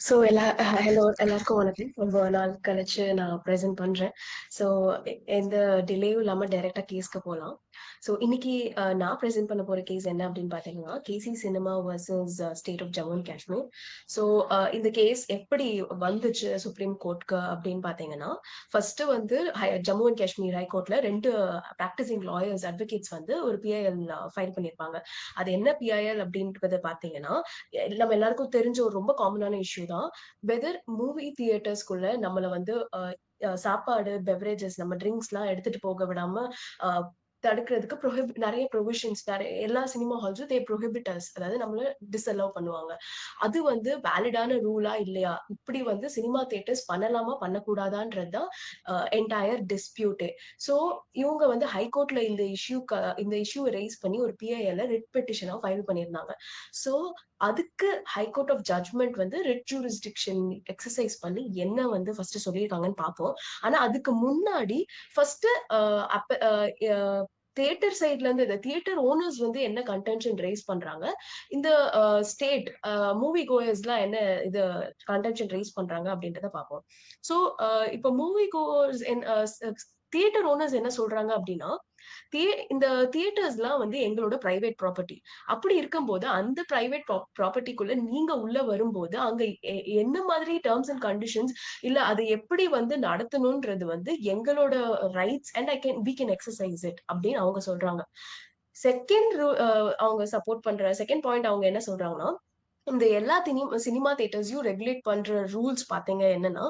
So hello எல்லாருக்கும் வணக்கம். ரொம்ப நாள் கழிச்சு நான் ப்ரெசென்ட் பண்றேன். ஸோ எந்த டிலேயும் இல்லாம டைரக்டா கேஸ்க்கு போலாம். ஸோ இன்னைக்கு நான் ப்ரெசென்ட் பண்ண போற கேஸ் என்ன அப்படின்னு பார்த்தீங்கன்னா, KC cinema versus state of Jammu and Kashmir. So இந்த கேஸ் எப்படி வந்துச்சு சுப்ரீம் கோர்ட்க்கு அப்படின்னு பார்த்தீங்கன்னா, ஃபர்ஸ்ட் வந்து ஜம்மு அண்ட் காஷ்மீர் ஹைகோர்ட்ல 2 பிராக்டிசிங் லாயர்ஸ் அட்வொகேட்ஸ் வந்து ஒரு பிஐஎல் ஃபைல் பண்ணியிருப்பாங்க. அது என்ன பிஐஎல் அப்படின்றத பார்த்தீங்கன்னா, நம்ம எல்லாருக்கும் தெரிஞ்ச ஒரு ரொம்ப காமனான இஷ்யூ தான். வெதர் மூவி தியேட்டர்ஸ்குள்ள நம்மள வந்து சாப்பாடு, பெவரேஜஸ் நம்ம ட்ரிங்க்ஸ்லாம் எடுத்துட்டு போக விடாம அ தடுக்கிறதுக்கு நெறைய ப்ரொவிஷன்ஸ் எல்லா சினிமா ஹால்ஸும் ப்ரோஹிபிட் அஸ், அதாவது நம்மள டிஸ்அலோவ் பண்ணுவாங்க. அது வந்து வேலிடான ரூலா இல்லையா? இப்படி வந்து சினிமா தியேட்டர்ஸ் பண்ணலாமா, பண்ணக்கூடாதான்றது தான் என்டையர் டிஸ்பியூட்டே. ஸோ இவங்க வந்து ஹைகோர்ட்ல இந்த இஷ்யூ ரைஸ் பண்ணி ஒரு பிஐஎல்ல ரிட் பெட்டிஷனா ஃபைல் பண்ணியிருந்தாங்க. ஸோ அதுக்கு ஹைகோர்ட் ஆஃப் ஜட்ஜ்மெண்ட் வந்து ரிட் ஜூரிஸ்டிக்ஷன் எக்ஸசைஸ் பண்ணி என்ன வந்து ஃபர்ஸ்ட் சொல்லியிருக்காங்கன்னு பார்ப்போம். ஆனா அதுக்கு முன்னாடி ஃபர்ஸ்ட் தியேட்டர் சைட்ல இருந்து இந்த தியேட்டர் ஓனர்ஸ் வந்து என்ன கன்டென்ஷன் ரைஸ் பண்றாங்க, இந்த ஸ்டேட் மூவி கோயர்ஸ்லாம் என்ன இது கன்டென்ஷன் ரைஸ் பண்றாங்க அப்படின்றத பார்ப்போம். ஸோ இப்போ மூவி கோயர்ஸ் தியேட்டர் ஓனர்ஸ் என்ன சொல்றாங்க அப்படின்னா, இந்த தியேட்டர்ஸ்லாம் வந்து எங்களோட பிரைவேட் ப்ராப்பர்ட்டி. அப்படி இருக்கும்போது அந்த பிரைவேட் ப்ராப்பர்ட்டிக்குள்ள நீங்க உள்ள வரும்போது அங்க என்ன மாதிரி டேர்ம்ஸ் அண்ட் கண்டிஷன்ஸ் இல்ல அதை எப்படி வந்து நடத்தணும்ன்றது வந்து எங்களோட rights and we can exercise it அப்படின்னு அவங்க சொல்றாங்க. செகண்ட் அவங்க சப்போர்ட் பண்ற செகண்ட் பாயிண்ட் அவங்க என்ன சொல்றாங்கன்னா, இந்த எல்லா சினிமா தியேட்டர்ஸையும் ரெகுலேட் பண்ற ரூல்ஸ் பாத்தீங்க என்னன்னா,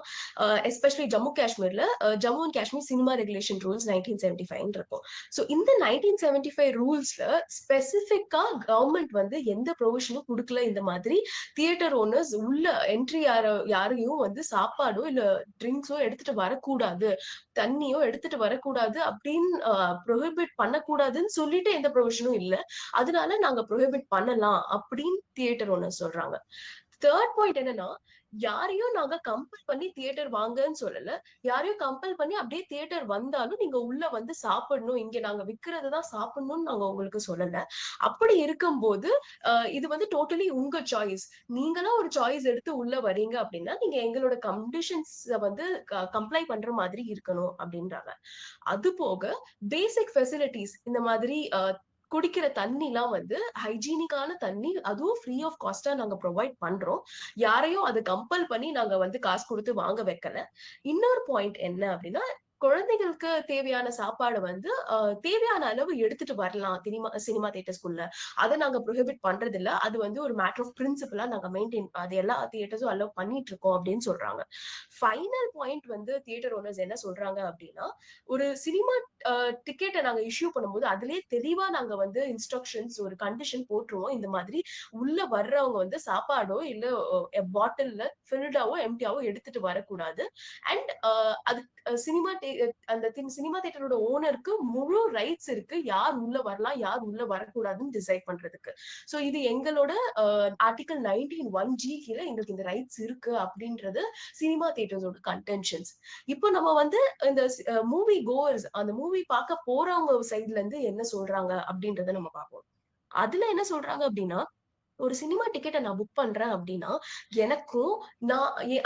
எஸ்பெஷலி ஜம்மு காஷ்மீர்ல Jammu and Kashmir cinema regulation rules 1975 இருக்கும். ஸோ இந்த 1975 ரூல்ஸ்ல ஸ்பெசிபிக்கா கவர்மெண்ட் வந்து எந்த ப்ரொவிஷனும் கொடுக்கல. இந்த மாதிரி தியேட்டர் ஓனர்ஸ் உள்ள என்ட்ரி யாரையும் வந்து சாப்பாடோ இல்ல ட்ரிங்க்ஸோ எடுத்துட்டு வரக்கூடாது, தண்ணியோ எடுத்துட்டு வரக்கூடாது அப்படின்னு ப்ரொஹிபிட் பண்ணக்கூடாதுன்னு சொல்லிட்டு எந்த ப்ரொவிஷனும் இல்ல. அதனால நாங்க ப்ரொஹிபிட் பண்ணலாம் அப்படின்னு தியேட்டர் ஓனர் சொல்றாங்க. தேர்ட் பாயிண்ட் என்னன்னா, யாரையும் நாங்க கம்பல் பண்ணி தியேட்டர் வாங்கன்னு சொல்லல. யாரையும் கம்பல் பண்ணி அப்படியே தியேட்டர் வந்தாலும் நீங்க உள்ள வந்து சாப்பிடணும், இங்க நாங்க விக்கிறதுதான் சாப்பிடணும்னு நாங்க உங்களுக்கு சொல்லல. அப்படி இருக்கும்போது இது வந்து டோட்டலி உங்க சாய்ஸ். நீங்களா ஒரு சாய்ஸ் எடுத்து உள்ள வரீங்க அப்படின்னா நீங்க எங்களோட கண்டிஷன்ஸ் வந்து கம்ப்ளை பண்ற மாதிரி இருக்கணும் அப்படின்றாங்க. அது போக பேசிக் ஃபெசிலிட்டிஸ் இந்த மாதிரி குடிக்கிற தண்ணிலாம் வந்து ஹைஜீனிக்கான தண்ணி, அதுவும் ஃப்ரீ ஆஃப் காஸ்டா நாங்க ப்ரொவைட் பண்றோம். யாரையும் அதை கம்பல் பண்ணி நாங்க வந்து காசு கொடுத்து வாங்க வைக்கல. இன்னொரு பாயிண்ட் என்ன அப்படின்னா, குழந்தைகளுக்கு தேவையான சாப்பாடு வந்து தேவையான அளவு எடுத்துட்டு வரலாம் சினிமா தியேட்டர்ஸ்குள்ள. அதை நாங்க ப்ரொஹிபிட் பண்றது இல்ல. அது வந்து ஒரு மேட்டர் ஆஃப் பிரின்சிபலா நாங்க மெயின்டைன், அது எல்லா தியேட்டர்ஸும் அலோவ் பண்ணிட்டு இருக்கோம் அப்படின்னு சொல்றாங்க. ஃபைனல் பாயிண்ட் வந்து தியேட்டர் ஓனர்ஸ் என்ன சொல்றாங்க அப்படின்னா, ஒரு சினிமா டிக்கெட்டை நாங்க இஷ்யூ பண்ணும்போது அதுலயே தெளிவா நாங்க வந்து இன்ஸ்ட்ரக்ஷன்ஸ் ஒரு கண்டிஷன் போட்டுருவோம். இந்த மாதிரி உள்ள வர்றவங்க வந்து சாப்பாடோ இல்ல பாட்டில்ல ஃபில்டாவோ எம்டியாவோ எடுத்துட்டு வரக்கூடாது. அண்ட் அது சினிமா அந்த சினிமா தியேட்டரோட ஓனருக்கு முழு ரைட்ஸ் இருக்கு, யார் உள்ள வரலாம் யார் உள்ள வரக்கூடாதுன்னு டிசைட் பண்றதுக்கு. சோ இது எங்களோட ஆர்டிகல் 19(1)G கீழே எங்களுக்கு இந்த ரைட்ஸ் இருக்கு அப்படின்றது சினிமா தியேட்டர்ஸோட கன்டென்ஷன்ஸ். இப்போ நம்ம வந்து இந்த மூவி கோவர்ஸ், அந்த மூவி பார்க்க போறவங்க சைட்ல இருந்து என்ன சொல்றாங்க அப்படின்றத நம்ம பார்ப்போம். அதுல என்ன சொல்றாங்க அப்படின்னா, ஒரு சினிமா டிக்கெட்டை நான் புக் பண்றேன் அப்படின்னா, எனக்கும்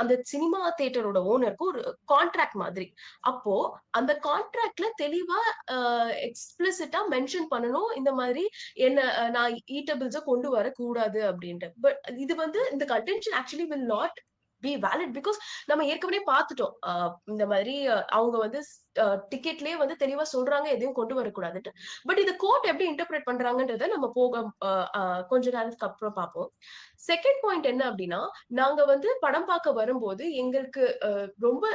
அந்த சினிமா தியேட்டரோட ஓனருக்கும் ஒரு கான்ட்ராக்ட் மாதிரி. அப்போ அந்த கான்ட்ராக்ட்ல தெளிவா எக்ஸ்பிளிசிட்டா மென்ஷன் பண்ணணும், இந்த மாதிரி என்ன நான் ஈட்டபிள்ஸ கொண்டு வரக்கூடாது அப்படின்ட்டு. பட் இது வந்து இந்த contention actually will not be valid because நம்ம ஏற்கனவே பார்த்துட்டோம். இந்த மாதிரி அவங்க வந்து டிக்கெட்லயே வந்து தெளிவா சொல்றாங்க எதையும் கொண்டு வரக்கூடாதுட்டு. பட் இது கோர்ட் எப்படி இன்டர்பிரேட் பண்றாங்கன்றத நம்ம கொஞ்ச நேரத்துக்கு அப்புறம் பார்ப்போம். செகண்ட் பாயிண்ட் என்ன அப்படின்னா, நாங்க வந்து படம் பார்க்க வரும்போது எங்களுக்கு ரொம்ப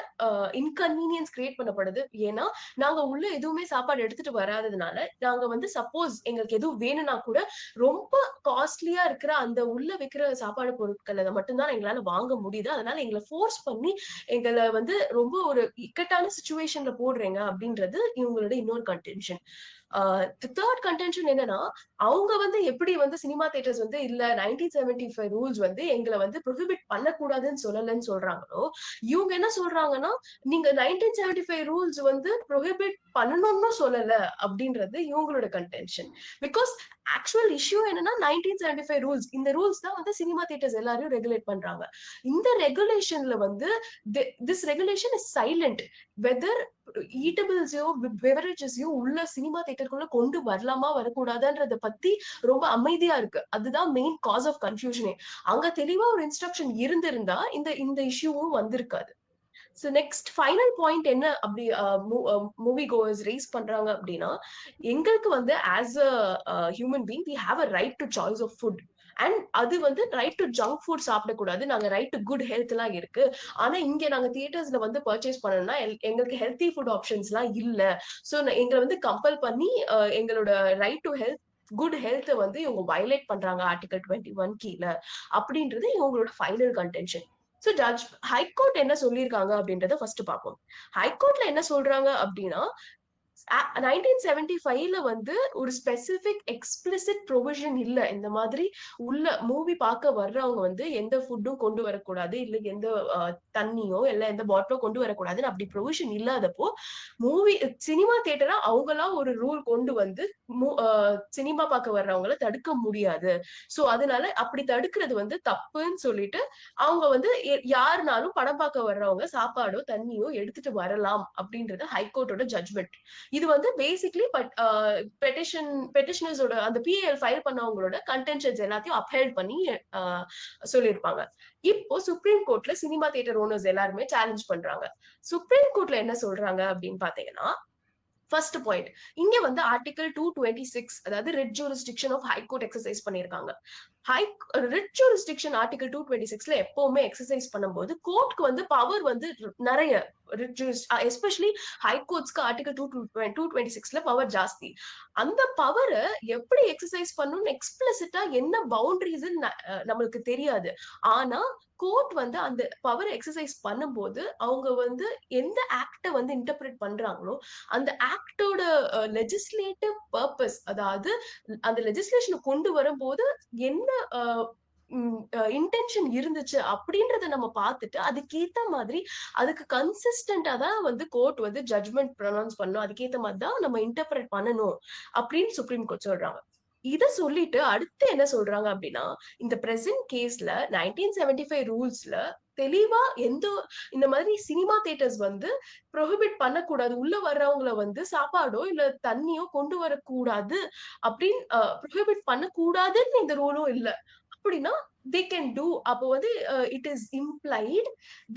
இன்கன்வீனியன்ஸ் கிரியேட் பண்ணப்படுது. ஏன்னா நாங்க உள்ள எதுவுமே சாப்பாடு எடுத்துட்டு வராததுனால, நாங்க வந்து சப்போஸ் எங்களுக்கு எதுவும் வேணும்னா கூட ரொம்ப காஸ்ட்லியா இருக்கிற அந்த உள்ள விக்கிற சாப்பாடு பொருட்களை மட்டும்தான் எங்களால வாங்க முடியுது. அதனால எங்களை ஃபோர்ஸ் பண்ணி எங்களை வந்து ரொம்ப ஒரு இக்கட்டான சுச்சுவேஷன்ல போடுறீங்க அப்படின்றது இவங்களோட இன்னொரு கன்டென்ஷன். தேர்ட் கன்டென்ஷன் என்னன்னா, அவங்க வந்து எப்படி வந்து சினிமா தியேட்டர்ஸ் வந்து இல்ல 1975 ரூல்ஸ் வந்து எங்கள வந்து ப்ரோஹிபிட் பண்ணக்கூடாதுன்னு சொல்லலன்னு சொல்றாங்களோ, இவங்க என்ன சொல்றாங்கன்னா, நீங்க 1975 ரூல்ஸ் வந்து ப்ரோஹிபிட் பண்ணணும்னு சொல்லல அப்படின்றது இவங்களோட கன்டென்ஷன். பிகாஸ் ஆக்சுவல் இஷ்யூ என்னன்னா 1975 ரூல்ஸ். இந்த ரூல்ஸ் தான் வந்து சினிமா தியேட்டர்ஸ் எல்லாரையும் ரெகுலேட் பண்றாங்க. இந்த ரெகுலேஷன்ல வந்து this regulation is silent. Whether ஈட்டபிள்ஸையோ பெவரேஜஸையோ உள்ள சினிமா தியேட்டருக்குள்ள கொண்டு வரலாமா வரக்கூடாதுன்றத பத்தி ரொம்ப அமைதியா இருக்கு. அதுதான் மெயின் காஸ் ஆஃப் கன்ஃபியூஷனே. அங்க தெளிவா ஒரு இன்ஸ்ட்ரக்ஷன் இருந்திருந்தா இந்த இந்த இஷ்யூவும் வந்திருக்காது. சோ நெக்ஸ்ட் ஃபைனல் பாயிண்ட் என்ன அப்படி மூவி கோவர்ஸ் ரேஸ் பண்றாங்க அப்படின்னா, எங்களுக்கு வந்து as a human being we have a right to choice of food. And அது வந்து ரைட் டு ஜங்க் ஃபுட் சாப்பிடக்கூடாது. நாங்க ரைட் டு குட் ஹெல்த் எல்லாம் இருக்கு. ஆனா இங்க நாங்க தியேட்டர்ஸ்ல வந்து பர்ச்சேஸ் பண்ணணும்னா எங்களுக்கு ஹெல்த்தி ஃபுட் ஆப்ஷன்ஸ் எல்லாம் இல்ல. சோ எங்களை வந்து கம்பல் பண்ணி எங்களோட right to health good health வந்து இவங்க வயலேட் பண்றாங்க ஆர்டிகல் 21 கீழ அப்படின்றது இவங்களோட final contention. So judge high court என்ன சொல்லியிருக்காங்க அப்படின்றத ஃபர்ஸ்ட் பார்ப்போம். ஹைகோர்ட்ல என்ன சொல்றாங்க அப்படின்னா, 1975ல வந்து ஒரு ஸ்பெசிபிக் எக்ஸ்பிளிசிட் ப்ரொவிஷன் இல்ல. இந்த மாதிரி உள்ள மூவி பார்க்க வர்றவங்க வந்து எந்த ஃபுட்டும் கொண்டு வரக்கூடாது, இல்ல எந்த தண்ணியோ இல்ல எந்த பாட்டிலோ கொண்டு வரக்கூடாதுன்னு அப்படி ப்ரொவிஷன் இல்லாதப்போ மூவி சினிமா தியேட்டரா அவங்களா ஒரு ரூல் கொண்டு வந்து சினிமா பார்க்க வர்றவங்கள தடுக்க முடியாது. சோ அதனால அப்படி தடுக்கிறது வந்து தப்புன்னு சொல்லிட்டு அவங்க வந்து யாருனாலும் படம் பார்க்க வர்றவங்க சாப்பாடோ தண்ணியோ எடுத்துட்டு வரலாம் அப்படின்றது ஹைகோர்ட்டோட ஜட்மெண்ட். இது வந்து பேசிக்லி பெட்டிஷனர்ஸோட அந்த பிஏஎல் ஃபைல் பண்ணவங்களோட கன்டென்ஷன்ஸ் எல்லாத்தையும் அப்ஹெல்ட் பண்ணி சொல்லியிருப்பாங்க. இப்போ சுப்ரீம் கோர்ட்ல சினிமா தியேட்டர் ஓனர்ஸ் எல்லாருமே சேலஞ்ச் பண்றாங்க. சுப்ரீம் கோர்ட்ல என்ன சொல்றாங்க அப்படின்னு பாத்தீங்கன்னா, ஃபர்ஸ்ட் பாயிண்ட் இங்க வந்து ஆர்டிகல் 226 அதாவது writ jurisdiction of high court exercise பண்ணிருக்காங்க. ஹை ரிட் ஜூரிஸ்டிக்ஷன் ஆர்டிகல் 226ல எப்பவுமே எக்ஸசைஸ் பண்ணும்போது கோர்ட்க்கு வந்து பவர் வந்து நிறைய எஸ்பெஷலி ஹைகோர்ட்ஸ்க்கு ஆர்டிகல் 226ல பவர் ஜாஸ்தி. அந்த பவரை எப்படி எக்ஸசைஸ் பண்ணணும்னு எக்ஸ்பிளிசிட்டா என்ன பவுண்டரிஸ் நம்மளுக்கு தெரியாது. ஆனா கோர்ட் வந்து அந்த பவர் எக்ஸசைஸ் பண்ணும்போது அவங்க வந்து எந்த ஆக்ட வந்து இன்டர்பிரேட் பண்றாங்களோ அந்த ஆக்டோட லெஜிஸ்லேட்டிவ் பர்பஸ், அதாவது அந்த லெஜிஸ்லேஷனை கொண்டு வரும்போது என்ன இன்டென்ஷன் இருந்துச்சு அப்படின்றத நம்ம பார்த்துட்டு அதுக்கேத்த மாதிரி அதுக்கு கன்சிஸ்டன்டா தான் வந்து கோர்ட் வந்து ஜட்மெண்ட் ப்ரொனவுன்ஸ் பண்ணணும். அதுக்கேத்த மாதிரி தான் நம்ம இன்டர்பிரேட் பண்ணணும் அப்படின்னு சுப்ரீம் கோர்ட் சொல்றாங்க. இத சொல்லிட்டு அடுத்து என்ன சொல்றாங்க அப்படின்னா, இந்த பிரசன்ட் கேஸ்ல 1975 ரூல்ஸ்ல தெளிவா எந்த இந்த மாதிரி சினிமா தியேட்டர்ஸ் வந்து ப்ரொஹிபிட் பண்ணக்கூடாது, உள்ள வர்றவங்கள வந்து சாப்பாடோ இல்ல தண்ணியோ கொண்டு வரக்கூடாது அப்படின்னு ப்ரொஹிபிட் பண்ணக்கூடாதுன்னு இந்த ரூலும் இல்ல. அப்படின்னா they can do. அப்போ வந்து it is implied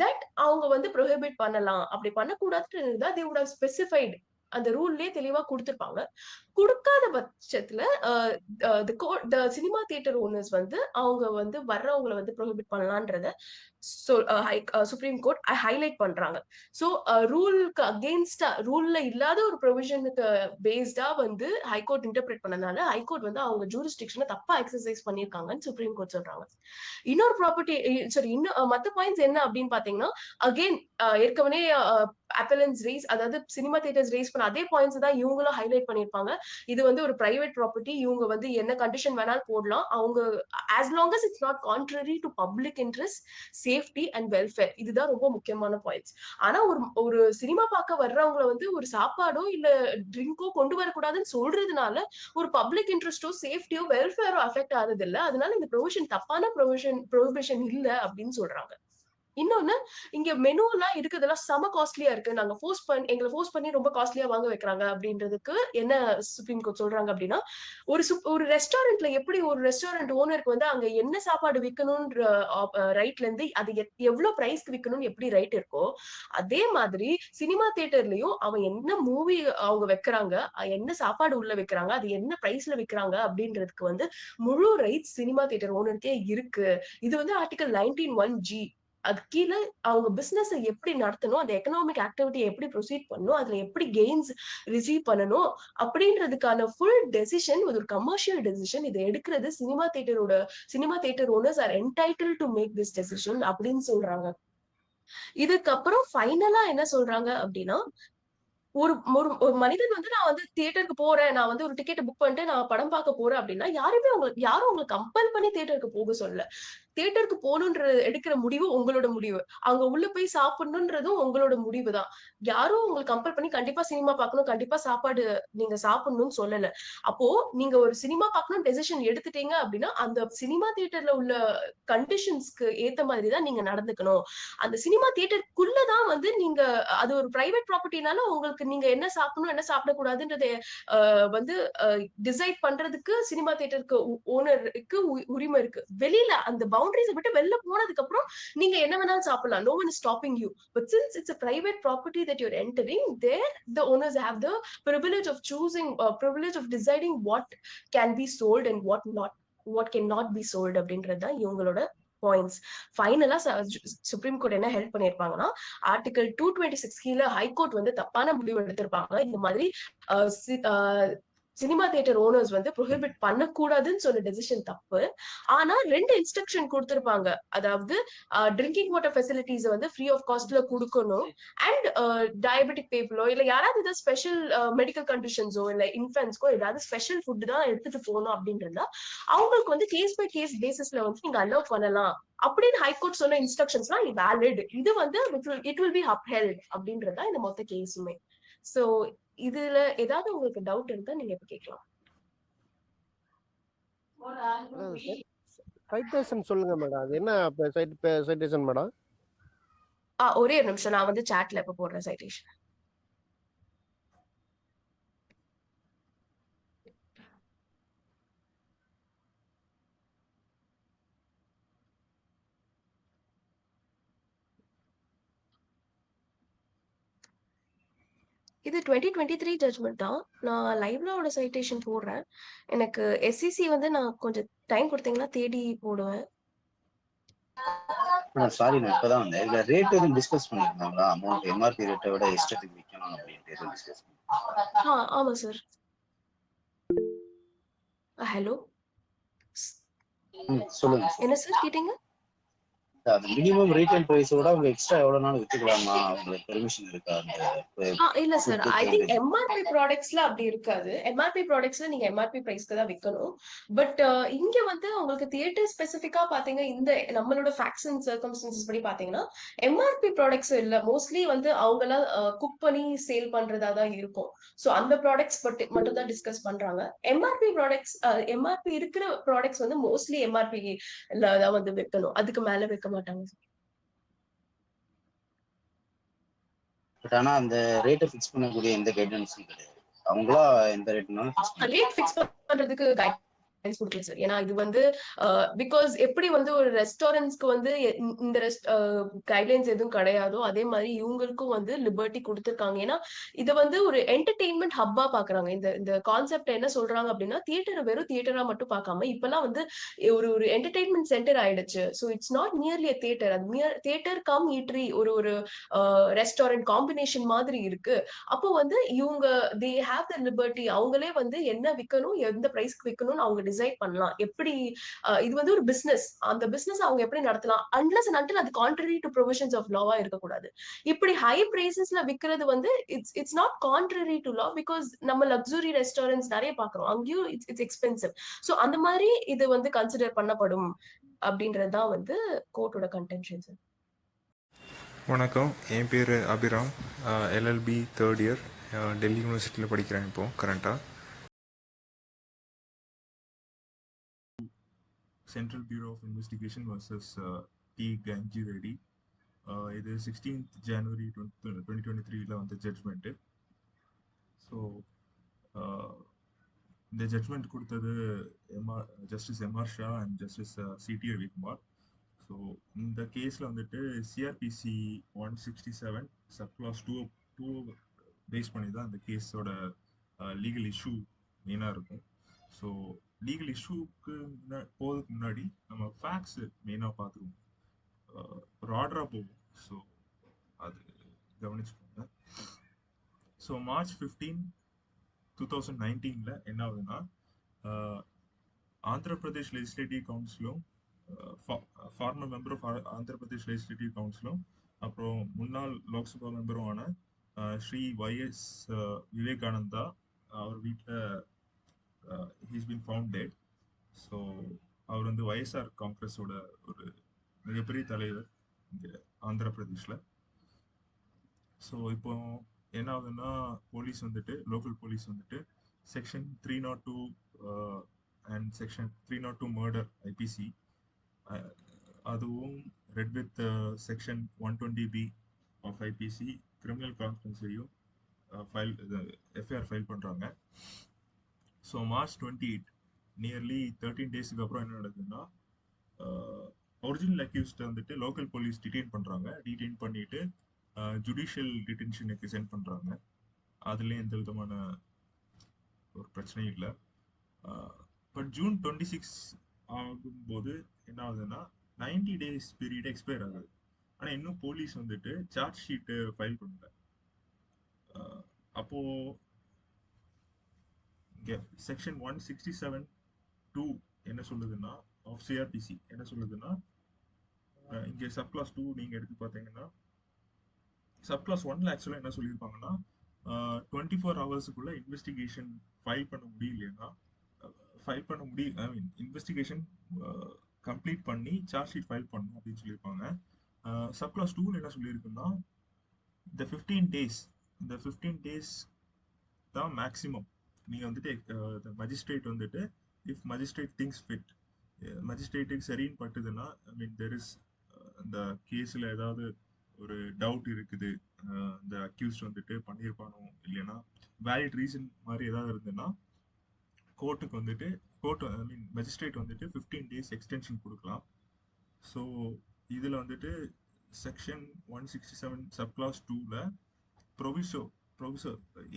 that அவங்க வந்து prohibit பண்ணலாம். அப்படி பண்ணக்கூடாதுன்னு இருந்தா they would have specified. அந்த ரூல்லயே தெளிவா கொடுத்திருப்பாங்க. கொடுக்காத பட்சத்துல சினிமா தியேட்டர் ஓனர்ஸ் வந்து அவங்க வந்து வர்றவங்களை வந்து ப்ரோஹிபிட் பண்ணலான்றத சுப்ரீம் கோர்ட் ஹைலைட் பண்றாங்க. சோ ரூலுக்கு அகெயின்ஸ்டா ரூல்ல இல்லாத ஒரு ப்ரொவிஷனுக்கு பேஸ்டா வந்து ஹைகோர்ட் இன்டர்பிரேட் பண்ணனால ஹைகோர்ட் வந்து அவங்க ஜூரிஸ்டிக்ஷனை தப்பா எக்ஸசைஸ் பண்ணிருக்காங்கன்னு சுப்ரீம் கோர்ட் சொல்றாங்க. இன்னொரு ப்ராப்பர்ட்டி சாரி இன்னும் மத்த பாயிண்ட்ஸ் என்ன அப்படின்னு பாத்தீங்கன்னா, அகெயின் ஏற்கனவே அப்பலன்ஸ் ரேஸ் அதாவது சினிமா தியேட்டர்ஸ் ரேஸ் பண்ண அதே பாயிண்ட்ஸ் தான் இவங்களும் ஹைலைட் பண்ணிருப்பாங்க. இது வந்து ஒரு பிரைவேட் ப்ராப்பர்ட்டி, இவங்க வந்து என்ன கண்டிஷன் வேணாலும் போடலாம். அவங்க as long as it's not contrary to public interest, safety and welfare, இதுதான் ரொம்ப முக்கியமான பாயிண்ட்ஸ். ஆனா ஒரு சினிமா பார்க்க வர்றவங்களை வந்து ஒரு சாப்பாடோ இல்ல ட்ரிங்கோ கொண்டு வரக்கூடாதுன்னு சொல்றதுனால ஒரு பப்ளிக் இன்ட்ரெஸ்டோ சேஃப்டியோ வெல்ஃபேரோ அஃபெக்ட் ஆகுது இல்ல. அதனால இந்த ப்ரொவிஷன் தப்பான ப்ரொவிஷன் இல்ல அப்படின்னு சொல்றாங்க. இன்னொன்னு, இங்க மெனு எல்லாம் இருக்கிறதெல்லாம் செம காஸ்ட்லியா இருக்கு. நாங்க எங்களை ஃபோர்ஸ் பண்ணி ரொம்ப காஸ்ட்லியா வாங்க வைக்கிறாங்க அப்படின்றதுக்கு என்ன சுப்ரீம் கோர்ட் சொல்றாங்க அப்படின்னா, ஒரு ரெஸ்டாரண்ட்ல எப்படி ஒரு ரெஸ்டாரண்ட் ஓனருக்கு வந்து அங்க என்ன சாப்பாடு விற்கணும்ன்ற ரைட்ல இருந்து அது எவ்வளவு பிரைஸ்க்கு விற்கணும்னு எப்படி ரைட் இருக்கோ, அதே மாதிரி சினிமா தியேட்டர்லயும் அவன் என்ன மூவி அவங்க வைக்கிறாங்க, என்ன சாப்பாடு உள்ள வைக்கிறாங்க, அது என்ன பிரைஸ்ல விற்கிறாங்க அப்படின்றதுக்கு வந்து முழு ரைட்ஸ் சினிமா தியேட்டர் ஓனருக்கே இருக்கு. இது வந்து ஆர்டிகல் 19(1)(g). அது கீழே அவங்க பிசினஸ் எப்படி நடத்தணும், அந்த எக்கனாமிக் ஆக்டிவிட்டியை எப்படி ப்ரொசீட் பண்ணணும், அதுல எப்படி கெயின்ஸ் ரிசீவ் பண்ணணும் அப்படின்றதுக்கான ஃபுல் டெசிஷன் ஒரு கமர்ஷியல் டெசிஷன். இதை எடுக்கிறது cinema theatre owners are entitled to make this decision அப்படின்னு சொல்றாங்க. இதுக்கப்புறம் ஃபைனலா என்ன சொல்றாங்க அப்படின்னா, ஒரு ஒரு ஒரு மனிதன் வந்து நான் வந்து தியேட்டருக்கு போறேன். நான் வந்து ஒரு டிக்கெட்ட புக் பண்ணிட்டு நான் படம் பார்க்க போறேன் அப்டின்னா, யாரும் உங்கள கம்பல் பண்ணி தியேட்டருக்கு போக சொல்லல. தியேட்டருக்கு போணுன்ற எடுக்கிற முடிவு உங்களோட முடிவு. அங்க உள்ள போய் சாப்பிடணும்ன்றதும் உங்களோட முடிவு தான். யாரும் உங்கள கம்பல் பண்ணி கண்டிப்பா சினிமா பார்க்கணும், கண்டிப்பா சாப்பாடு நீங்க சாப்பிடணும்னு சொல்லல. அப்போ நீங்க ஒரு சினிமா பார்க்கணும்னு டெசிஷன் எடுத்துட்டீங்க அப்டின்னா, அந்த சினிமா தியேட்டர்ல உள்ள கண்டிஷன்ஸ்க்கு ஏத்த மாதிரி தான் நீங்க நடந்துக்கணும். அந்த சினிமா தியேட்டருக்குள்ள தான் வந்து நீங்க அது ஒரு பிரைவேட் ப்ராப்பர்ட்டினால உங்களுக்கு நீங்க என்ன சாப்பிடணும், என்ன சாப்பிடக்கூடாதுன்றத வந்து டிசைட் பண்றதுக்கு சினிமா தியேட்டருக்கு ஓனருக்கு உரிமை இருக்கு. வெளியில அந்த பவுண்டரிஸ விட்டு வெளில போனதுக்கு அப்புறம் நீங்க என்ன வேணாலும் சாப்பிடலாம். No one is stopping you. But since it's a private property that you're entering, there the owners have the privilege of choosing, privilege of deciding what can be sold and what cannot be sold அப்படின்றது தான் இவங்களோட points. ஃபைனலா supreme court என்ன help பண்ணிருப்பாங்கன்னா, article 226 கீழ high court வந்து தப்பான முடிவு எடுத்திருப்பாங்க. இந்த மாதிரி சினிமா தியேட்டர் ஓனர்ஸ் வந்து ப்ரோஹிபிட் பண்ணக்கூடாதுன்னு சொன்ன டெசிஷன் தப்பு. ஆனா 2 இன்ஸ்ட்ரக்ஷன் குடுத்திருப்பாங்க. அதாவது ட்ரிங்கிங் வாட்டர் ஃபெசிலிட்டிஸ் வந்து ஃப்ரீ ஆஃப் காஸ்ட்ல குடுக்கணும். அண்ட் டயபெட்டிக் பீப்புளோ இல்ல யாராவது ஏதாவது ஸ்பெஷல் மெடிக்கல் கண்டிஷன்ஸோ இல்ல இன்ஃபென்ட்ஸ்க்கோ ஏதாவது ஸ்பெஷல் ஃபுட் தான் எடுத்துட்டு போகணும் அப்படின்றதா அவங்களுக்கு வந்து கேஸ் பை கேஸ் பேசிஸ்ல வந்து நீங்க அலோவ் பண்ணலாம் அப்படின்னு ஹைகோர்ட் சொன்ன இன்ஸ்ட்ரக்ஷன்ஸ்லாம் வேலிட். இது வந்து இட் வில் பி அப்ஹெல்ட் அப்படின்றதா இந்த மொத்த கேஸுமே. சோ இதுல ஏதாவது உங்களுக்கு டவுட் இருந்தா நீங்க இப்ப கேட்கலாம். சைட்டேஷன் சொல்லுங்க மேடம். அது என்ன சைட்டேஷன் மேடம்? ஒரே ஒரு நிமிஷம், நான் வந்து சாட்ல இப்ப போடுறேன் சைட்டேஷன். இது 2023 ஜட்மெண்ட் தான். நான் லைவ்லாவோட சைட்டேஷன் போடுறேன். எனக்கு எஸ்சிசி வந்து நான் கொஞ்சம் டைம் கொடுத்தீங்கன்னா தேடி போடுவேன். சாரி நான் இப்பதான் வந்தேன். இதுல ரேட் எதுவும் டிஸ்கஸ் பண்ணிருந்தாங்களா? அமௌண்ட் எம்ஆர்பி ரேட்டை விட இஷ்டத்துக்கு விற்கணும் அப்படின்ட்டு எதுவும் டிஸ்கஸ் பண்ணி? ஆமா சார். ஹலோ சொல்லுங்க. என்ன சார் கேட்டீங்க? அது மினிமம் ரீட்டைல் பிரைஸோட அவங்க எக்ஸ்ட்ரா எவ்வளவு நாள் வித்துக்கலாமா? அவங்களுக்கு பெர்மிஷன் இருக்கா? இல்ல சார், ஐ திங்க் எம்ஆர்பி ப்ராடக்ட்ஸ்ல அப்படி இருக்காது. எம்ஆர்பி ப்ராடக்ட்ஸ்ல நீங்க எம்ஆர்பி பிரைஸ்க்கு தான் விற்கணும். பட் இங்க வந்து உங்களுக்கு தியேட்டர் ஸ்பெசிபிக்கா பாத்தீங்க, இந்த நம்மளோட ஃபேக்ட்ஸ் அண்ட் சர்க்கம்ஸ்டன்சஸ் படி பாத்தீங்கன்னா எம்ஆர்பி ப்ராடக்ட்ஸ் இல்ல, மோஸ்ட்லி வந்து அவங்களாம் குக் பண்ணி சேல் பண்றதா தான் இருக்கும். சோ அந்த ப்ராடக்ட்ஸ் மட்டும் தான் டிஸ்கஸ் பண்றாங்க. எம்ஆர்பி ப்ராடக்ட்ஸ், எம்ஆர்பி இருக்கிற ப்ராடக்ட்ஸ் வந்து மோஸ்ட்லி எம்ஆர்பி தான் வந்து விற்கணும். அதுக்கு மேல விற்க மாட்டாங்க. பட் ஆனா அந்த ரேட்டை ஃபிக்ஸ் பண்ணக்கூடிய எந்த கைடன்ஸும் கிடையாது. அவங்களா எந்த ரேட்னாலும் ரேட் ஃபிக்ஸ் பண்றதுக்கு கைடன்ஸ் கொடுக்கல சார். ஏன்னா இது வந்து பிகாஸ் எப்படி வந்து ஒரு ரெஸ்டாரண்ட்ஸ்க்கு வந்து இந்த கைட்லைன்ஸ் எதுவும் கிடையாதோ அதே மாதிரி இவங்களுக்கும் வந்து லிபர்ட்டி கொடுத்துருக்காங்க. ஏன்னா இது வந்து ஒரு என்டர்டெயின்மெண்ட் ஹப்பா பாக்குறாங்க. இந்த இந்த கான்செப்ட் என்ன சொல்றாங்க அப்படின்னா, தியேட்டரை வெறும் தியேட்டரா மட்டும் பார்க்காம இப்பெல்லாம் வந்து ஒரு ஒரு என்டர்டெயின்மெண்ட் சென்டர் ஆயிடுச்சு. So it's not nearly a theatre, அது தியேட்டர் கம் ஈட்ரி, ஒரு ஒரு ரெஸ்டாரண்ட் காம்பினேஷன் மாதிரி இருக்கு. அப்போ வந்து இவங்க தே ஹேவ் த லிபர்ட்டி, அவங்களே வந்து என்ன விற்கணும் எந்த பிரைஸ்க்கு விற்கணும்னு அவங்க டிசைட் பண்ணலாம். எப்படி இது வந்து ஒரு பிசினஸ், அந்த பிசினஸ் அவங்க எப்படி நடத்தலாம் அன்லஸ் அண்ட் அன்டில் அது கான்ட்ரரி டு ப்ரொவிஷன்ஸ் ஆஃப் லாவா இருக்கக்கூடாது. இப்படி ஹை பிரைசஸ்ல விற்கிறது வந்து it's not contrary to law, because நம்ம லக்ஸுரி ரெஸ்டாரண்ட்ஸ் நிறைய பாக்குறோம், அங்கேயும் இட்ஸ் எக்ஸ்பென்சிவ். ஸோ அந்த மாதிரி இது வந்து கன்சிடர் பண்ணப்படும் அப்படின்றதுதான் வந்து கோர்ட்டோட கன்டென்ஷன் சார். வணக்கம், என் பேர் Abhiram. LLB third year Delhi யூனிவர்சிட்டியில் படிக்கிறேன் இப்போது கரண்ட்டாக. Central bureau of investigation versus T Gangi Reddy. இது 16th January 2023 வந்த ஜட்ஜ்மெண்ட்டு. ஸோ இந்த ஜட்ஜ்மெண்ட் கொடுத்தது justice M R Shah and justice C T Ravikumar. So இந்த கேஸில் வந்துட்டு சிஆர்பிசி 167 சப்க்ளாஸ் 2 பேஸ் பண்ணி தான் அந்த கேஸோட லீகல் இஷ்யூ மெயினாக இருக்கும். ஸோ லீகல் இஷ்யூக்கு போகிறதுக்கு முன்னாடி நம்ம ஃபேக்ட்ஸ் மெயினாக பார்த்துருவோம், ஒரு ஆர்டராக போகும். ஸோ அது கவனிச்சுக்கோங்க. ஸோ March 15, 2019 என்ன ஆகுதுன்னா, ஆந்திர பிரதேஷ் லெஜிஸ்லேட்டிவ் கவுன்சிலும் former member of Andhra Pradesh legislative கவுன்சிலும் அப்புறம் முன்னாள் லோக்சபா மெம்பரும் ஆன ஸ்ரீ ஒய்எஸ் விவேகானந்தா அவர் வீட்டில் he's been found dead. So அவர் வந்து ஒய்எஸ்ஆர் காங்கிரஸோட ஒரு மிகப்பெரிய தலைவர் இங்கே ஆந்திர பிரதேஷில். ஸோ இப்போ என்ன ஆகுதுன்னா போலீஸ் வந்துட்டு லோக்கல் போலீஸ் வந்துட்டு section 302 and section 302 murder IPC, அதுவும் read with section 120B of IPC criminal கான்ஸ்பிரன்சியும் எஃப்ஐஆர் ஃபைல் பண்ணுறாங்க. ஸோ மார்ச் 28 நியர்லி 13 டேஸுக்கு அப்புறம் என்ன நடக்குதுன்னா ஒரிஜினல் அக்யூஸ்ட் வந்துட்டு லோக்கல் போலீஸ் டிடெயின் பண்ணுறாங்க. டிடெயின் பண்ணிட்டு ஜுடிஷியல் டிடென்ஷனுக்கு சென்ட் பண்ணுறாங்க. அதுலேயும் எந்த விதமான ஒரு பிரச்சனையும் இல்லை. பட் ஜூன் 26 ஆகும்போது என்ன ஆகுதுன்னா 90 days பீரியட் எக்ஸ்பயர் ஆகுது. ஆனால் இன்னும் போலீஸ் வந்துட்டு சார்ஜ் ஷீட்டு ஃபைல் பண்ணல. அப்போ இங்கே செக்ஷன் 167(2) என்ன சொல்லுதுன்னா ஆஃப் சிஆர்பிசி என்ன சொல்லுதுன்னா, இங்கே சப்கிளாஸ் 2 நீங்கள் எடுத்து பார்த்தீங்கன்னா சப்கிளாஸ் 1ல ஆக்சுவலாக என்ன சொல்லியிருப்பாங்கன்னா 24 ஹவர்ஸுக்குள்ள இன்வெஸ்டிகேஷன் ஃபைல் பண்ண முடியலைன்னா ஐ மீன் இன்வெஸ்டிகேஷன் கம்ப்ளீட் பண்ணி சார்ஜ் ஷீட் ஃபைல் பண்ணணும் அப்படின்னு சொல்லியிருப்பாங்க. சப்கிளாஸ் 2ல என்ன சொல்லியிருக்குன்னா இந்த 15 days தான் மேக்ஸிமம். நீங்கள் வந்துட்டு மஜிஸ்ட்ரேட் வந்துட்டு இஃப் மஜிஸ்ட்ரேட் திங்ஸ் ஃபிட், மஜிஸ்ட்ரேட்டுக்கு சரின்னு பட்டுதுன்னா ஐ மீன் தெர் இஸ் இந்த கேஸில் ஏதாவது ஒரு டவுட் இருக்குது, இந்த அக்யூஸ்ட் வந்துட்டு பண்ணியிருப்பானோ இல்லைன்னா வேலிட் ரீசன் மாதிரி ஏதாவது இருந்ததுன்னா கோர்ட்டுக்கு வந்துட்டு ஐ மீன் மஜிஸ்ட்ரேட் வந்துட்டு 15 days எக்ஸ்டென்ஷன் கொடுக்கலாம். ஸோ இதில் வந்துட்டு செக்ஷன் 167 சப்கிளாஸ் 2ல ப்ரொவிசோ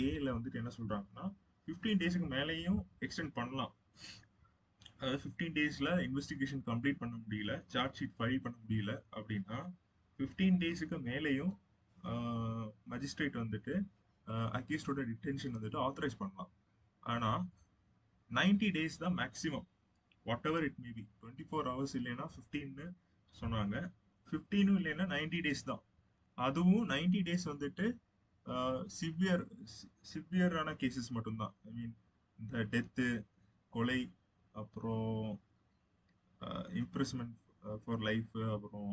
ஏல வந்துட்டு என்ன சொல்றாங்கன்னா 15 டேஸுக்கு மேலேயும் எக்ஸ்டெண்ட் பண்ணலாம். அதாவது 15 daysல இன்வெஸ்டிகேஷன் கம்ப்ளீட் பண்ண முடியல, சார்ஜ் ஷீட் ஃபைல் பண்ண முடியல அப்படின்னா 15 டேஸுக்கு மேலேயும் மஜிஸ்ட்ரேட் வந்துட்டு அக்யூஸ்டோட டிடென்ஷன் வந்துட்டு ஆத்தரைஸ் பண்ணலாம். ஆனால் 90 days தான் maximum, what ever it maybe. 24 hours இல்லைன்னா 15ன்னு சொன்னாங்க, 15ம் இல்லைன்னா 90 days தான். அதுவும் 90 days வந்துட்டு சிவியரான கேசஸ் மட்டும்தான். ஐ மீன் இந்த டெத்து, கொலை, அப்புறம் இம்ப்ரிஸ்மெண்ட் ஃபார் லைஃப், அப்புறம்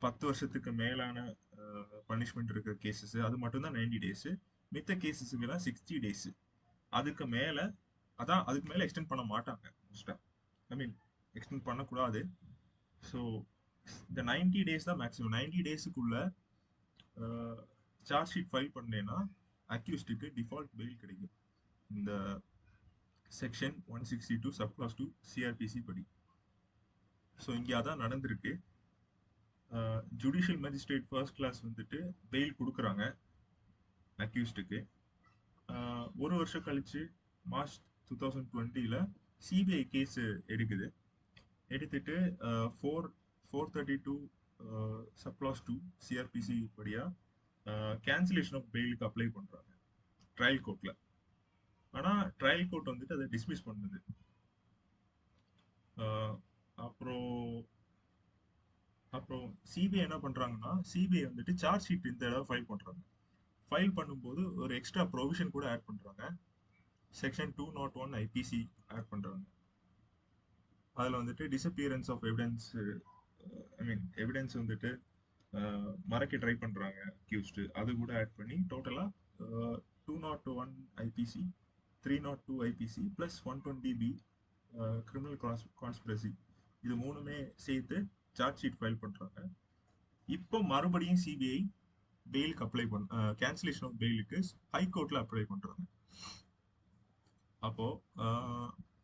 10 வருஷத்துக்கு மேலான பனிஷ்மெண்ட் இருக்கிற கேசஸ், அது மட்டும்தான் 90 days. மித்த கேசஸுக்கெல்லாம் 60 days. அதுக்கு மேலே எக்ஸ்டெண்ட் பண்ண மாட்டாங்க மோஸ்ட்டாக. ஐ மீன் எக்ஸ்டெண்ட் பண்ணக்கூடாது. ஸோ இந்த 90 days தான் மேக்ஸிமம். 90 daysக்குள்ள சார்ஜ் ஷீட் ஃபைல் பண்ணேன்னா அக்யூஸ்டுக்கு டிஃபால்ட் பெயில் கிடைக்கும் இந்த செக்ஷன் 162 சப்கிளாஸ் 2 சிஆர்பிசி படி. ஸோ இங்கே அதான் நடந்திருக்கு. ஜுடிஷியல் மேஜிஸ்ட்ரேட் ஃபர்ஸ்ட் கிளாஸ் வந்துட்டு பெயில் கொடுக்குறாங்க அக்யூஸ்டுக்கு. ஒரு வருஷம் கழிச்சு மார்ச் 2020ல சிபிஐ கேஸ் எடுத்துட்டு 432 சப்கிளாஸ் 2 சிஆர்பிசி படியா கேன்சலேஷன் ஆஃப் பெயிலுக்கு அப்ளை பண்றாங்க ட்ரையல் கோர்ட்ல. ஆனா ட்ரையல் கோர்ட் வந்துட்டு அதை டிஸ்மிஸ் பண்ணுது. அப்புறம் சிபிஐ என்ன பண்றாங்கன்னா, சிபிஐ வந்துட்டு சார்ஜ் ஷீட் இந்த தடவை ஃபைல் பண்றாங்க. ஃபைல் பண்ணும்போது ஒரு எக்ஸ்ட்ரா ப்ரொவிஷன் கூட ஆட் பண்றாங்க. செக்ஷன் 201 ஐபிசி ஆட் பண்றாங்க. அதில் வந்துட்டு disappearance of evidence, I mean evidence வந்துட்டு மறைக்க ட்ரை பண்றாங்க அக்யூஸ்டு, அது கூட ஆட் பண்ணி டோட்டலாக 201 IPC, 302 IPC plus 120B criminal conspiracy, இது மூணுமே சேர்த்து சார்ஜ் ஷீட் ஃபைல் பண்றாங்க. இப்போ மறுபடியும் சிபிஐ பெயிலுக்கு அப்ளை கேன்சலேஷன் ஆஃப் பெயிலுக்கு ஹைகோர்ட்ல அப்ளை பண்றாங்க. அப்போ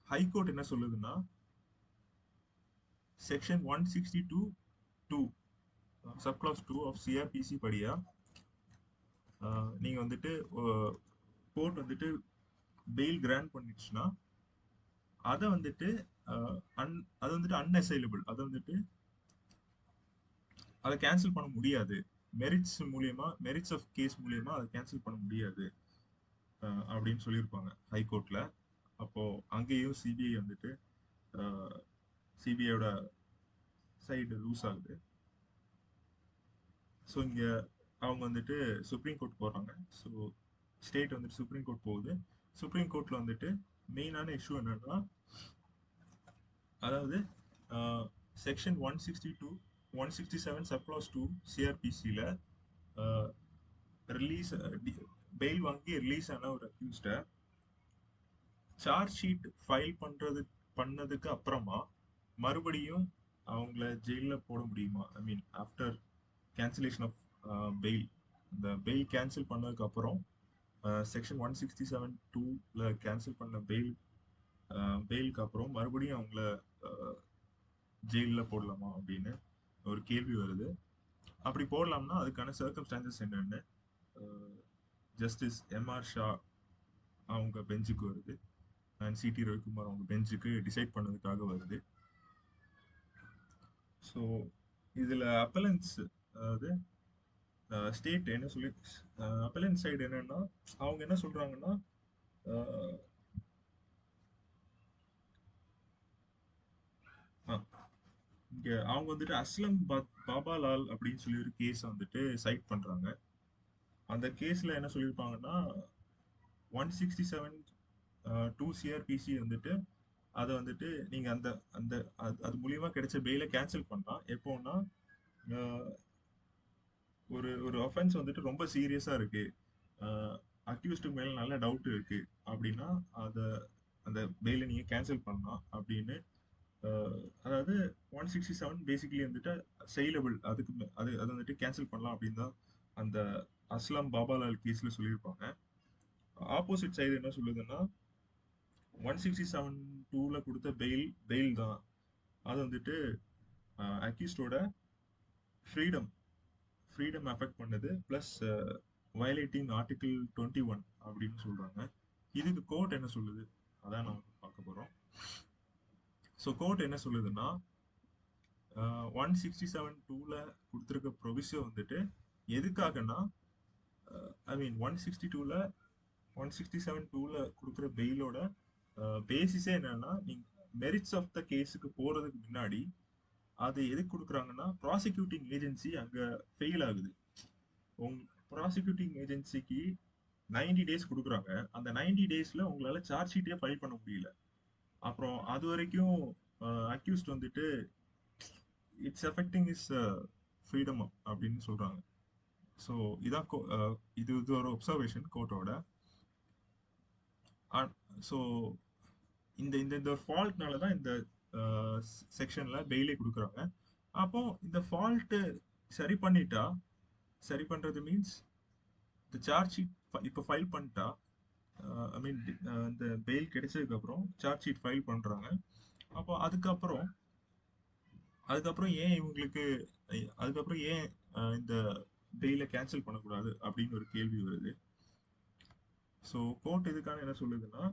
ஹைகோர்ட் என்ன சொல்லுதுன்னா, செக்ஷன் 162(2) சப்கிளாஸ் 2 ஆஃப் சிஆர்பிசி படியா நீங்க வந்துட்டு கோர்ட் வந்துட்டு பெயில் கிராண்ட் பண்ணிடுச்சுன்னா அதை வந்துட்டு அன்அசைலபிள், அதை கேன்சல் பண்ண முடியாது. மெரிட்ஸ் ஆஃப் கேஸ் மூலியமா அதை கேன்சல் பண்ண முடியாது அப்படின்னு சொல்லியிருப்பாங்க ஹைகோர்ட்ல. அப்போ அங்கேயும் சிபிஐ வந்துட்டு சிபிஐயோட சைடு லூஸ் ஆகுது. ஸோ இங்க அவங்க வந்துட்டு சுப்ரீம் கோர்ட் போறாங்க. ஸோ ஸ்டேட் வந்துட்டு சுப்ரீம் கோர்ட் போகுது. சுப்ரீம் கோர்ட்ல வந்துட்டு மெயினான இஷ்யூ என்னன்னா, அதாவது செக்ஷன் 167 சப்ளாஸ் 2 சிஆர்பிசியில் ரிலீஸ் பெயில் வாங்கி ரிலீஸ் ஆன ஒரு அக்யூஸ்டை சார்ஜ் ஷீட் ஃபைல் பண்ணதுக்கு அப்புறமா மறுபடியும் அவங்கள ஜெயிலில் போட முடியுமா? I mean after cancellation of bail, இந்த பெயில் கேன்சல் பண்ணதுக்கு அப்புறம் செக்ஷன் 167(2)ல கேன்சல் பண்ண பெயிலுக்கு அப்புறம் மறுபடியும் அவங்கள ஜெயிலில் போடலாமா அப்படின்னு ஒரு கேள்வி வருது. அப்படி போடலாம்னா அதுக்கான சர்க்கம்ஸ்டான்சஸ் என்னன்னு ஜஸ்டிஸ் எம்ஆர் ஷா அவங்க பெஞ்சுக்கு வருது அண்ட் சிடி ரவிக்குமார் அவங்க பெஞ்சுக்கு டிசைட் பண்ணதுக்காக வருது. ஸோ இதில் அப்பலன்ஸ், அதாவது ஸ்டேட் என்ன சொல்லி, அப்பலன்ஸ் சைடு என்னன்னா அவங்க என்ன சொல்றாங்கன்னா, இங்க அவங்க வந்துட்டு அஸ்லம் பாபாலால் அப்படின்னு சொல்லி ஒரு கேஸ் வந்துட்டு சைட் பண்றாங்க. அந்த கேஸ்ல என்ன சொல்லியிருப்பாங்கன்னா 167(2) சிஆர்பிசி வந்துட்டு அதை வந்துட்டு நீங்க அந்த அந்த அது மூலியமா கிடைச்ச பெயில கேன்சல் பண்ணலாம். எப்போன்னா ஒரு ஒரு ஒஃபென்ஸ் வந்துட்டு ரொம்ப சீரியஸா இருக்கு, அக்யூஸ்டுக்கு மேல நல்ல டவுட் இருக்கு அப்படின்னா அந்த பெயில நீங்க கேன்சல் பண்ணலாம் அப்படின்னு. அதாவது 167 பேசிக்கலி வந்துட்டு செயலபிள், அது வந்துட்டு கேன்சல் பண்ணலாம் அப்படின்னு தான் அந்த அஸ்லாம் பாபாலால் கேஸ்ல சொல்லியிருப்பாங்க. ஆப்போசிட் சைடு என்ன சொல்லுதுன்னா 167(2)ல கொடுத்த பெயில் தான் அது வந்துட்டு அக்யூஸ்டோட ஃப்ரீடம் அஃபெக்ட் பண்ணுது, பிளஸ் வயலேட்டிங் ஆர்டிகிள் 21 அப்படின்னு சொல்றாங்க. இதுக்கு கோர்ட் என்ன சொல்லுது அதான் நம்ம பார்க்க போறோம். ஸோ கோர்ட் என்ன சொல்லுதுன்னா 167(2)ல கொடுத்துருக்க ப்ரொவிஷன் வந்துட்டு எதுக்காகனா, ஐ மீன் 167(2)ல கொடுக்குற பெயிலோட பேசிஸே என்னன்னா, நீங்க மெரிட்ஸ் ஆஃப் த கேஸுக்கு போறதுக்கு முன்னாடி அது எதுக்கு கொடுக்குறாங்கன்னா, ப்ராசிக்யூட்டிங் ஏஜென்சி அங்க ஃபெயில் ஆகுது. ப்ராசிக்யூட்டிங் ஏஜென்சிக்கு 90 days கொடுக்குறாங்க. அந்த 90 daysல உங்களால சார்ஜ் ஷீட்டே ஃபைல் பண்ண முடியல. அப்புறம் அது வரைக்கும் அக்யூஸ்ட் வந்துட்டு இட்ஸ் அஃபெக்டிங் இஸ் ஃப்ரீடம் அப்படின்னு சொல்றாங்க. ஸோ இதான் இது ஒரு ஒப்சர்வேஷன் கோர்ட்டோட. ஸோ இந்த ஒரு ஃபால்ட்னால தான் இந்த செக்ஷன்ல பெயிலே கொடுக்குறாங்க. அப்போ இந்த ஃபால்ட்டு சரி பண்றது மீன்ஸ் இந்த சார்ஜ் ஷீட் இப்போ ஃபைல் பண்ணிட்டா, ஐ மீன் இந்த பெயில் கிடைச்சதுக்கு அப்புறம் சார்ஜ் ஷீட் ஃபைல் பண்றாங்க. அப்போ அதுக்கப்புறம் ஏன் இந்த பெயிலை கேன்சல் பண்ணக்கூடாது அப்படின்னு ஒரு கேள்வி வருது. ஸோ கோர்ட் இதுக்கான என்ன சொல்லுதுன்னா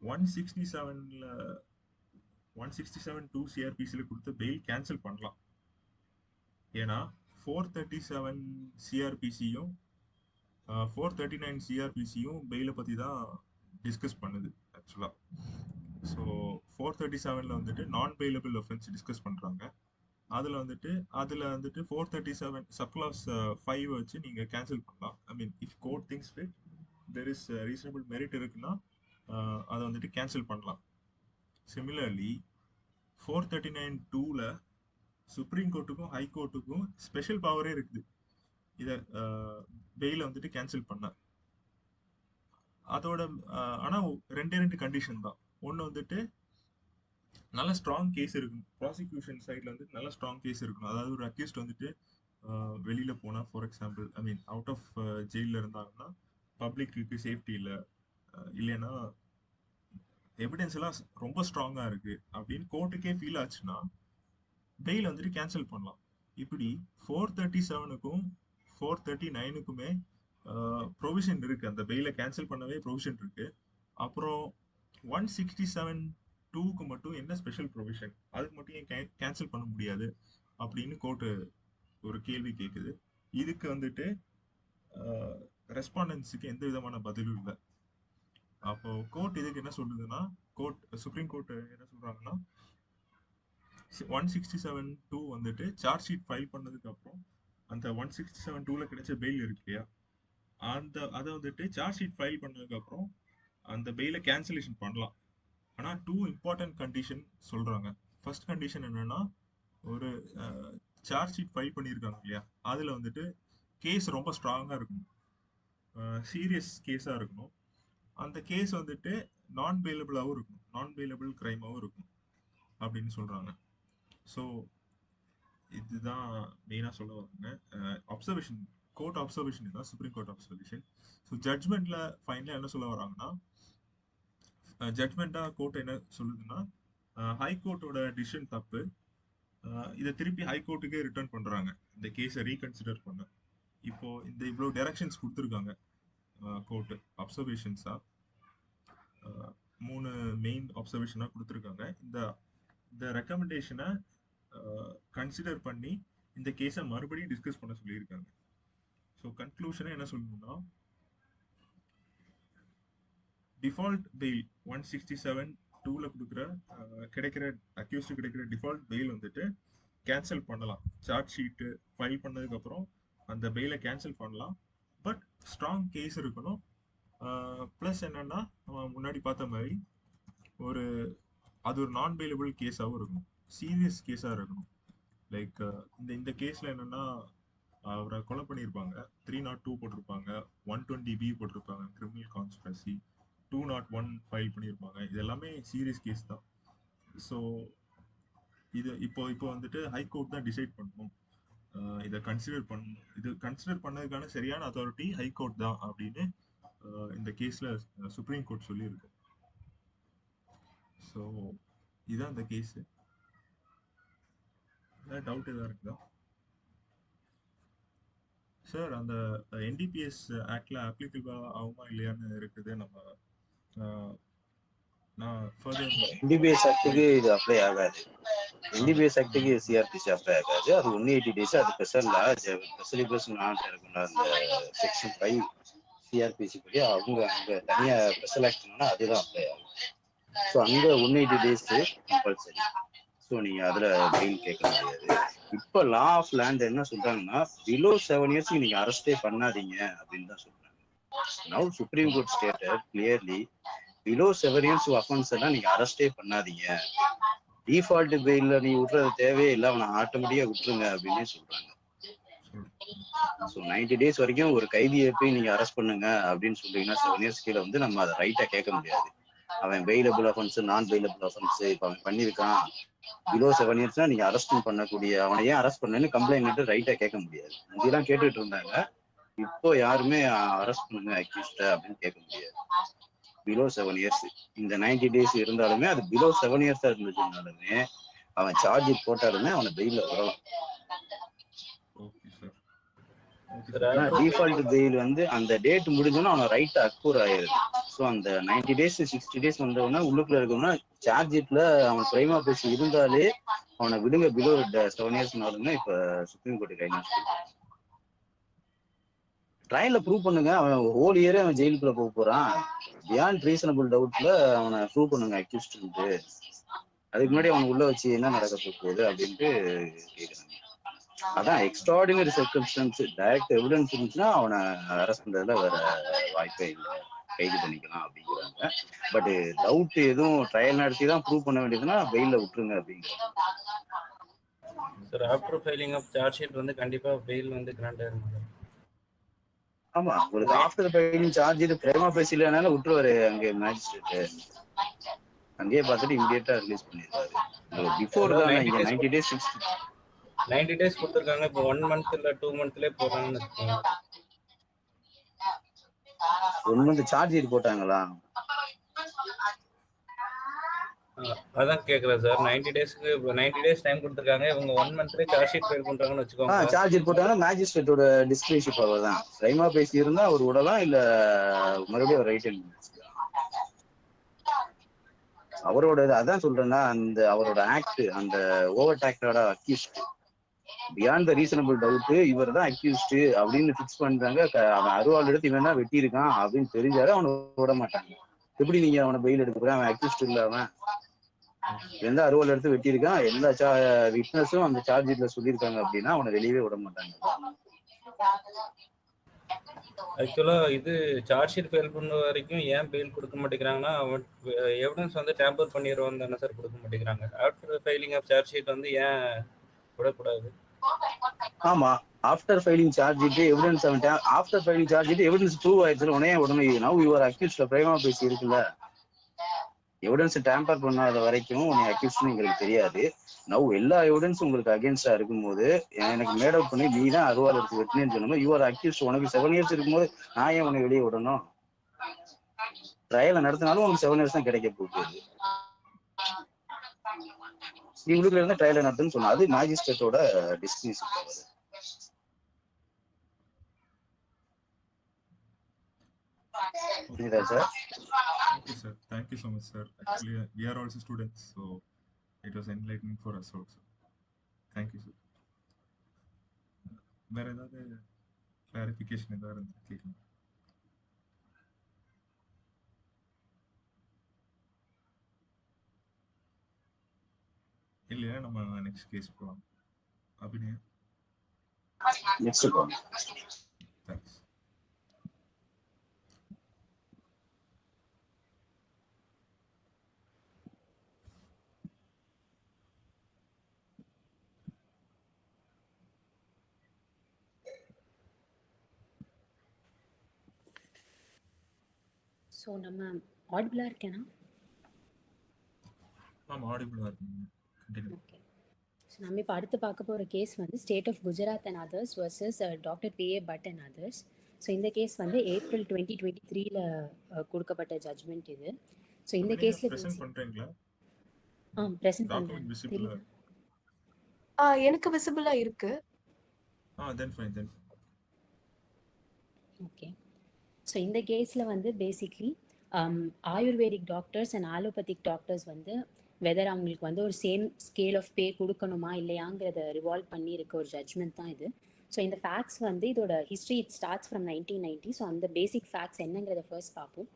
167(2) சிஆர்பிசியில கொடுத்த பெயில் கேன்சல் பண்ணலாம். ஏன்னா 437 சிஆர்பிசியும் 439 சிஆர்பிசியும் பெயிலை பத்தி தான் டிஸ்கஸ் பண்ணுது ஆக்சுவலா. ஸோ 437ல வந்துட்டு நான் பெயிலபிள் ஒஃபென்ஸ் டிஸ்கஸ் பண்றாங்க. அதுல வந்துட்டு 437 சப்க்ளாஸ் 5 வச்சு நீங்க கேன்சல் பண்ணலாம். I mean if court things fit there is reasonable merit இருக்குன்னா அதை வந்துட்டு கேன்சல் பண்ணலாம். சிமிலர்லி 439(2)ல சுப்ரீம் கோர்ட்டுக்கும் ஹை கோர்ட்டுக்கும் ஸ்பெஷல் பவரே இருக்குது இதை பெயில வந்துட்டு கேன்சல் பண்ண. அதோட ஆனா ரெண்டு கண்டிஷன் தான். ஒன்று வந்துட்டு நல்ல ஸ்ட்ராங் கேஸ் இருக்கணும், ப்ராசிக்யூஷன் சைட்ல வந்து நல்ல ஸ்ட்ராங் கேஸ் இருக்கணும். அதாவது ஒரு அக்யூஸ்ட் வந்துட்டு வெளியில போனா, for example I mean out of ஜெயில இருந்தாங்கன்னா பப்ளிக்கு சேஃப்டி இல்லை, இல்லைன்னா எவிடன்ஸ் எல்லாம் ரொம்ப ஸ்ட்ராங்கா இருக்கு அப்படின்னு கோர்ட்டுக்கே ஃபீல் ஆச்சுன்னா பெயில் வந்துட்டு கேன்சல் பண்ணலாம். இப்படி 437க்கும் 439க்குமே ப்ரொவிஷன் இருக்கு, அந்த பெயில கேன்சல் பண்ணவே ப்ரொவிஷன் இருக்கு. அப்புறம் 167(2)க்கு மட்டும் என்ன ஸ்பெஷல் ப்ரொவிஷன், அதுக்கு மட்டும் ஏன் கேன்சல் பண்ண முடியாது அப்படின்னு கோர்ட்டு ஒரு கேள்வி கேட்குது. இதுக்கு வந்துட்டு ரெஸ்பாண்டன்ஸுக்கு எந்த விதமான பதிலும் இல்லை. அப்போ கோர்ட் இதுக்கு என்ன சொல்லுதுன்னா, சுப்ரீம் கோர்ட் என்ன சொல்றாங்கன்னா, 167(2) வந்துட்டு சார்ஜ் ஷீட் ஃபைல் பண்ணதுக்கு அப்புறம் அந்த 167(2)ல கிடைச்ச பெயில் இருக்கு இல்லையா, அதை வந்துட்டு சார்ஜ் ஷீட் ஃபைல் பண்ணதுக்கு அப்புறம் அந்த பெயிலை கேன்சலேஷன் பண்ணலாம். ஆனா 2 இம்பார்ட்டன்ட் கண்டிஷன் சொல்றாங்க. ஃபர்ஸ்ட் கண்டிஷன் என்னன்னா, ஒரு சார்ஜ் ஷீட் ஃபைல் பண்ணியிருக்காங்க இல்லையா, அதுல வந்துட்டு கேஸ் ரொம்ப ஸ்ட்ராங்கா இருக்கணும், சீரியஸ் கேஸா இருக்கணும். அந்த கேஸ் வந்துட்டு நான் பெயிலபிளாகவும் இருக்கணும், நான் பெயிலபிள் கிரைமாகவும் இருக்கணும் அப்படின்னு சொல்றாங்க. ஸோ இதுதான் மெயினாக சொல்ல வராங்க. அப்சர்வேஷன், கோர்ட் அப்சர்வேஷன் இதுதான், சுப்ரீம் கோர்ட் அப்சர்வேஷன். ஸோ ஜட்மெண்ட்ல ஃபைனலாக என்ன சொல்ல வராங்கன்னா, ஜட்மெண்டா கோர்ட் என்ன சொல்லுதுன்னா, ஹைகோர்ட்டோட டிசிஷன் தப்பு, இதை திருப்பி ஹைகோர்ட்டுக்கே ரிட்டர்ன் பண்றாங்க இந்த கேஸை ரீகன்சிடர் பண்ண. இப்போ இந்த இவ்வளோ டைரக்ஷன்ஸ் கொடுத்துருக்காங்க கோர்ட் அப்சர்வேஷன்ஸா, 3 மெயின் அப்சர்வேஷனா கொடுத்துருக்காங்க. இந்த ரெக்கமெண்டேஷனை கன்சிடர் பண்ணி இந்த கேஸை மறுபடியும் டிஸ்கஸ் பண்ண சொல்லியிருக்காங்க. ஸோ கன்க்ளூஷனை என்ன சொல்லணும்னா, டிஃபால்ட் பெயில் 167(2)ல கிடைக்கிற அக்யூஸ்டு கிடைக்கிற டிஃபால்ட் பெயில் வந்துட்டு கேன்சல் பண்ணலாம். சார்ஜ் ஷீட்டு ஃபைல் பண்ணதுக்கு அப்புறம் அந்த பெயிலை கேன்சல் பண்ணலாம். பட் ஸ்ட்ராங் கேஸ் இருக்கணும். ப்ளஸ் என்னன்னா, நம்ம முன்னாடி பார்த்த மாதிரி அது ஒரு நான் பெயிலபிள் கேஸாகவும் இருக்கணும், சீரியஸ் கேஸாக இருக்கணும். லைக் இந்த கேஸில் என்னன்னா, அவரை கொலை பண்ணியிருப்பாங்க, 302 போட்டிருப்பாங்க, 120B போட்டிருப்பாங்க, கிரிமினல் கான்ஸ்பிரசி, 201 ஃபைல் பண்ணியிருப்பாங்க. இது எல்லாமே சீரியஸ் கேஸ் தான். ஸோ இப்போ வந்துட்டு ஹைகோர்ட் தான் டிசைட் பண்ணணும், இதை கன்சிடர் பண்ணதுக்கான சரியான அத்தாரிட்டி ஹைகோர்ட் தான் அப்படின்னு இந்த கேஸ்ல சுப்ரீம் கோர்ட் சொல்லியிருக்கு. ஸோ இதுதான் இந்த கேஸ். டவுட் எதாவது இருக்குதா சார்? அந்த NDPS ஆக்ட்ல அப்ளிகபிள் ஆகுமா இல்லையான்னு இருக்குது. நான் NDPS ஆக்டுக்கு இது அப்ளை ஆகாது. NDPS ஆக்டுக்கு CRPC அப்ளை ஆகாது. அது 180 days. அது ஸ்பெஷல் அந்த செக்ஷன் 5 CRPC படி அவங்க தனியா ஸ்பெஷல் ஆக்ட்னா அதுதான் அப்ளை ஆகும். ஸோ அங்க 180 days கம்பல்சரி. ஸோ நீங்க அதுல பெயில் கேட்க முடியாது. இப்போ லா ஆஃப் லேண்ட் என்ன சொல்றாங்கன்னா, பிலோ 7 years நீங்க அரெஸ்டே பண்ணாதீங்க அப்படின்னு தான் சொல்றாங்க. Now supreme court stated clearly, below 7 years offence எல்லாம் நீங்க அரெஸ்டே பண்ணாதீங்க, டிஃபால்ட் பெயில்ல நீ விட்டுறது தேவையே இல்லை, அவனை ஆட்டோமேட்டிக்கா விட்டுருங்க அப்படின்னு சொல்றாங்க. ஸோ 90 days வரைக்கும் ஒரு கைதியை போய் நீங்க அரெஸ்ட் பண்ணுங்க அப்படின்னு சொல்றீங்கன்னா 7 years கீழே வந்து நம்ம அதை ரைட்டா கேட்க முடியாது. அவன் பெயிலபிள் அஃபென்ஸ், நான் பெயிலபிள் அஃபென்ஸ் இப்போ அவன் பண்ணியிருக்கான், பிலோ 7 yearsனா நீங்க அரெஸ்ட் பண்ணக்கூடிய, அவனை ஏன் அரெஸ்ட் பண்ணு கம்ப்ளைண்ட் ரைட்டா கேட்க முடியாது. இதெல்லாம் கேட்டுட்டு இருந்தாங்க. இப்போ யாருமே அரெஸ்ட் பண்ணுங்க அக்யூஸ்ட அப்படின்னு கேட்க முடியாது. பிலோ 7 years இந்த 90 days இருந்தாலுமே, அது பிலோ 7 years இருந்துச்சுனாலுமே அவன் சார்ஜ் போட்டாலுமே அவனை பெயில வரலாம். டிஃபால்ட் பெயில் வந்து அந்த டேட் முடிஞ்சோன்னா அவனை ரைட் அக்யூர் ஆயிருது. ஸோ அந்த 90 days 60 days வந்தவொடனே உள்ளுக்குள்ள இருக்கணும்னா சார்ஜிட்ல அவன் பிரைமா பேசி இருந்தாலே அவனை விடுங்க பிலோ 7 yearsனாலுமே இப்ப சுப்ரீம் கோர்ட்டு கைட்லைன்ஸ் ட்ரையல்ல ப்ரூவ் பண்ணுங்க. அவன் ஹோல் இயரே அவன் ஜெயிலுக்குள்ள போக போறான், பியாண்ட் ரீசனபிள் டவுட்ல அவனை ப்ரூவ் பண்ணுங்க அக்யூஸ்டுன்ட்டு. அதுக்கு முன்னாடி அவனை உள்ள வச்சு என்ன நடக்க போகுது அப்படின்ட்டு கேட்குறாங்க. அதான் எக்ஸ்ட்ராடினரி சர்க்கம்ஸ்டன்ஸ், டைரக்ட் எவிடன்ஸ் இருந்துச்சுன்னா அவனை அரெஸ்ட் பண்றதுல வேற வாய்ப்பே இல்லை, கைது பண்ணிக்கலாம் அப்படிங்கிறாங்க. பட் டவுட் எதுவும் ட்ரையல் நடத்தி தான் ப்ரூவ் பண்ண வேண்டியதுன்னா பெயில விட்டுருங்க அப்படிங்கிறாங்க. Sir after filing of charge sheet வந்து கண்டிப்பா பெயில் வந்து கிராண்ட் ஆகும். ஆமா, உங்களுக்கு after filing charge sheet prima பேசிலனால விட்டுருவாரு அங்கே மேஜிஸ்ட்ரேட், அங்கேயே பார்த்துட்டு இமிடியேட்டா ரிலீஸ் பண்ணிடுவாரு. பிஃபோர் தானே இங்க 90 days 90 days கொடுத்துருக்காங்க. இப்போ 1 month இல்ல 2 monthலயே போறாங்கன்னு வச்சுக்கோங்க. 1 month சார்ஜ் ஷீட் போட்டாங்களா? அதான் கேக்குறேன் சார். 90 days டைம் கொடுத்துருக்காங்க. இவங்க 1 monthலயே சார்ஜ் ஷீட் ஃபைல் பண்றாங்கன்னு வச்சுக்கோங்க. சார்ஜ் ஷீட் போட்டாங்கன்னா மேஜிஸ்ட்ரேட்டோட டிஸ்கிரிப்ஷன் பவர் தான். பிரைமா பேசி இருந்தா அவர் விடலாம், இல்ல மறுபடியும் அவர் ரைட் ஹேண்ட் அவரோட. அதான் சொல்றேன்னா, அந்த அவரோட ஆக்ட், அந்த ஓவர் டாக்டோட accused beyond the reasonable doubt இவர் தான் அக்யூஸ்ட் அப்படின்னு பிக்ஸ் பண்றாங்க. அவன் அருவாள் எடுத்து இவன் தான் வெட்டி இருக்கான் அப்படின்னு தெரிஞ்சாரு அவனை விட மாட்டாங்க. எப்படி நீங்க அவனை பெயில் எடுக்க போற, அவன் அக்யூஸ்ட் இல்ல, அவன் எந்த அறுவாள் எடுத்து வெட்டியிருக்கான், எல்லா விட்னஸும் அந்த சார்ஜ் ஷீட்ல சொல்லியிருக்காங்க அப்படின்னா அவனை வெளியவே விட மாட்டாங்க. ஆக்சுவலா இது சார்ஜ் ஷீட் ஃபைல் பண்ண வரைக்கும் ஏன் பெயில் கொடுக்க மாட்டேங்கிறாங்கன்னா, எவிடன்ஸ் வந்து டேம்பர் பண்ணிடுவோம் தானே சார் கொடுக்க மாட்டேங்கிறாங்க. After filing of charge sheet வந்து ஏன் விடக்கூடாது? ஆமா, after filing charge sheet evidence after filing charge sheet evidence prove ஆயிடுச்சு உடனே நவ் யுவர் அக்யூஸ்ட்ல பிரைமா பேசி இருக்குல்ல, எவிடன்ஸ் டேம்பர் பண்ணாத வரைக்கும் உன்னை அக்யூஸ்ட்னு எங்களுக்கு தெரியாது. நவ் எல்லா எவிடன்ஸும் உங்களுக்கு அகேன்ஸ்டா இருக்கும்போது எனக்கு மேட் அவுட் பண்ணி நீ தான் அறுவாள் எடுத்து வெட்டினேன்னு சொன்னோம். யுவர் அக்யூஸ்ட், உனக்கு 7 years இருக்கும்போது நான் ஏன் உன்னை வெளியே விடணும்? ட்ரையலை நடத்தினாலும் உனக்கு 7 years தான் கிடைக்க போகுது. இவங்களுக்கு இருந்தா ட்ரையலை நடத்துன்னு சொன்னா அது மேஜிஸ்ட்ரேட்டோட டிஸ்கிரிப்ஷன். புரியுதா sir? Okay, sir. Thank you so much, sir. Actually, we are also students, so it was enlightening for us also. Thank you, sir. வேற ஏதாவது கிளாரிஃபிகேஷன் ஏதாவது இருந்தா கேட்கலாம். இல்லையா நம்ம நெக்ஸ்ட் கேஸ் போகலாம். அபிநயா, நெக்ஸ்ட் போகலாம். தேங்க்ஸ். ஸோ நம்ம ஆடிபிளாக இருக்கேனா? மேம் ஆடிபிளாக இருக்குங்க. கண்டினியூ. ஓகே. ஸோ நம்ம இப்போ அடுத்து பார்க்க போகிற கேஸ் வந்து state of Gujarat and others versus doctor P.A. Bhatt and others. So இந்த கேஸ் வந்து April 2023 கொடுக்கப்பட்ட ஜட்ஜ்மெண்ட் இது. ஸோ இந்த கேஸில் ப்ரெசென்ட் பண்ணுறீங்களா? ப்ரெசென்ட் டாக்குமெண்ட் பண்ணுறேன். விசிபிளா? எனக்கு விசிபிளா இருக்கு. தென் ஃபைன். ஓகே. ஸோ இந்த கேஸில் வந்து basically ayurvedic doctors and allopathic doctors வந்து வெதர் அவங்களுக்கு வந்து ஒரு சேம் ஸ்கேல் ஆஃப் பே கொடுக்கணுமா இல்லையாங்கிறத ரிவால்வ் பண்ணி இருக்க ஒரு ஜட்ஜ்மெண்ட் தான் இது. ஸோ இந்த ஃபேக்ட்ஸ் வந்து இதோட history it starts from 1990. So அந்த பேசிக் ஃபேக்ட்ஸ் என்னங்கிறத ஃபர்ஸ்ட் பார்ப்போம்.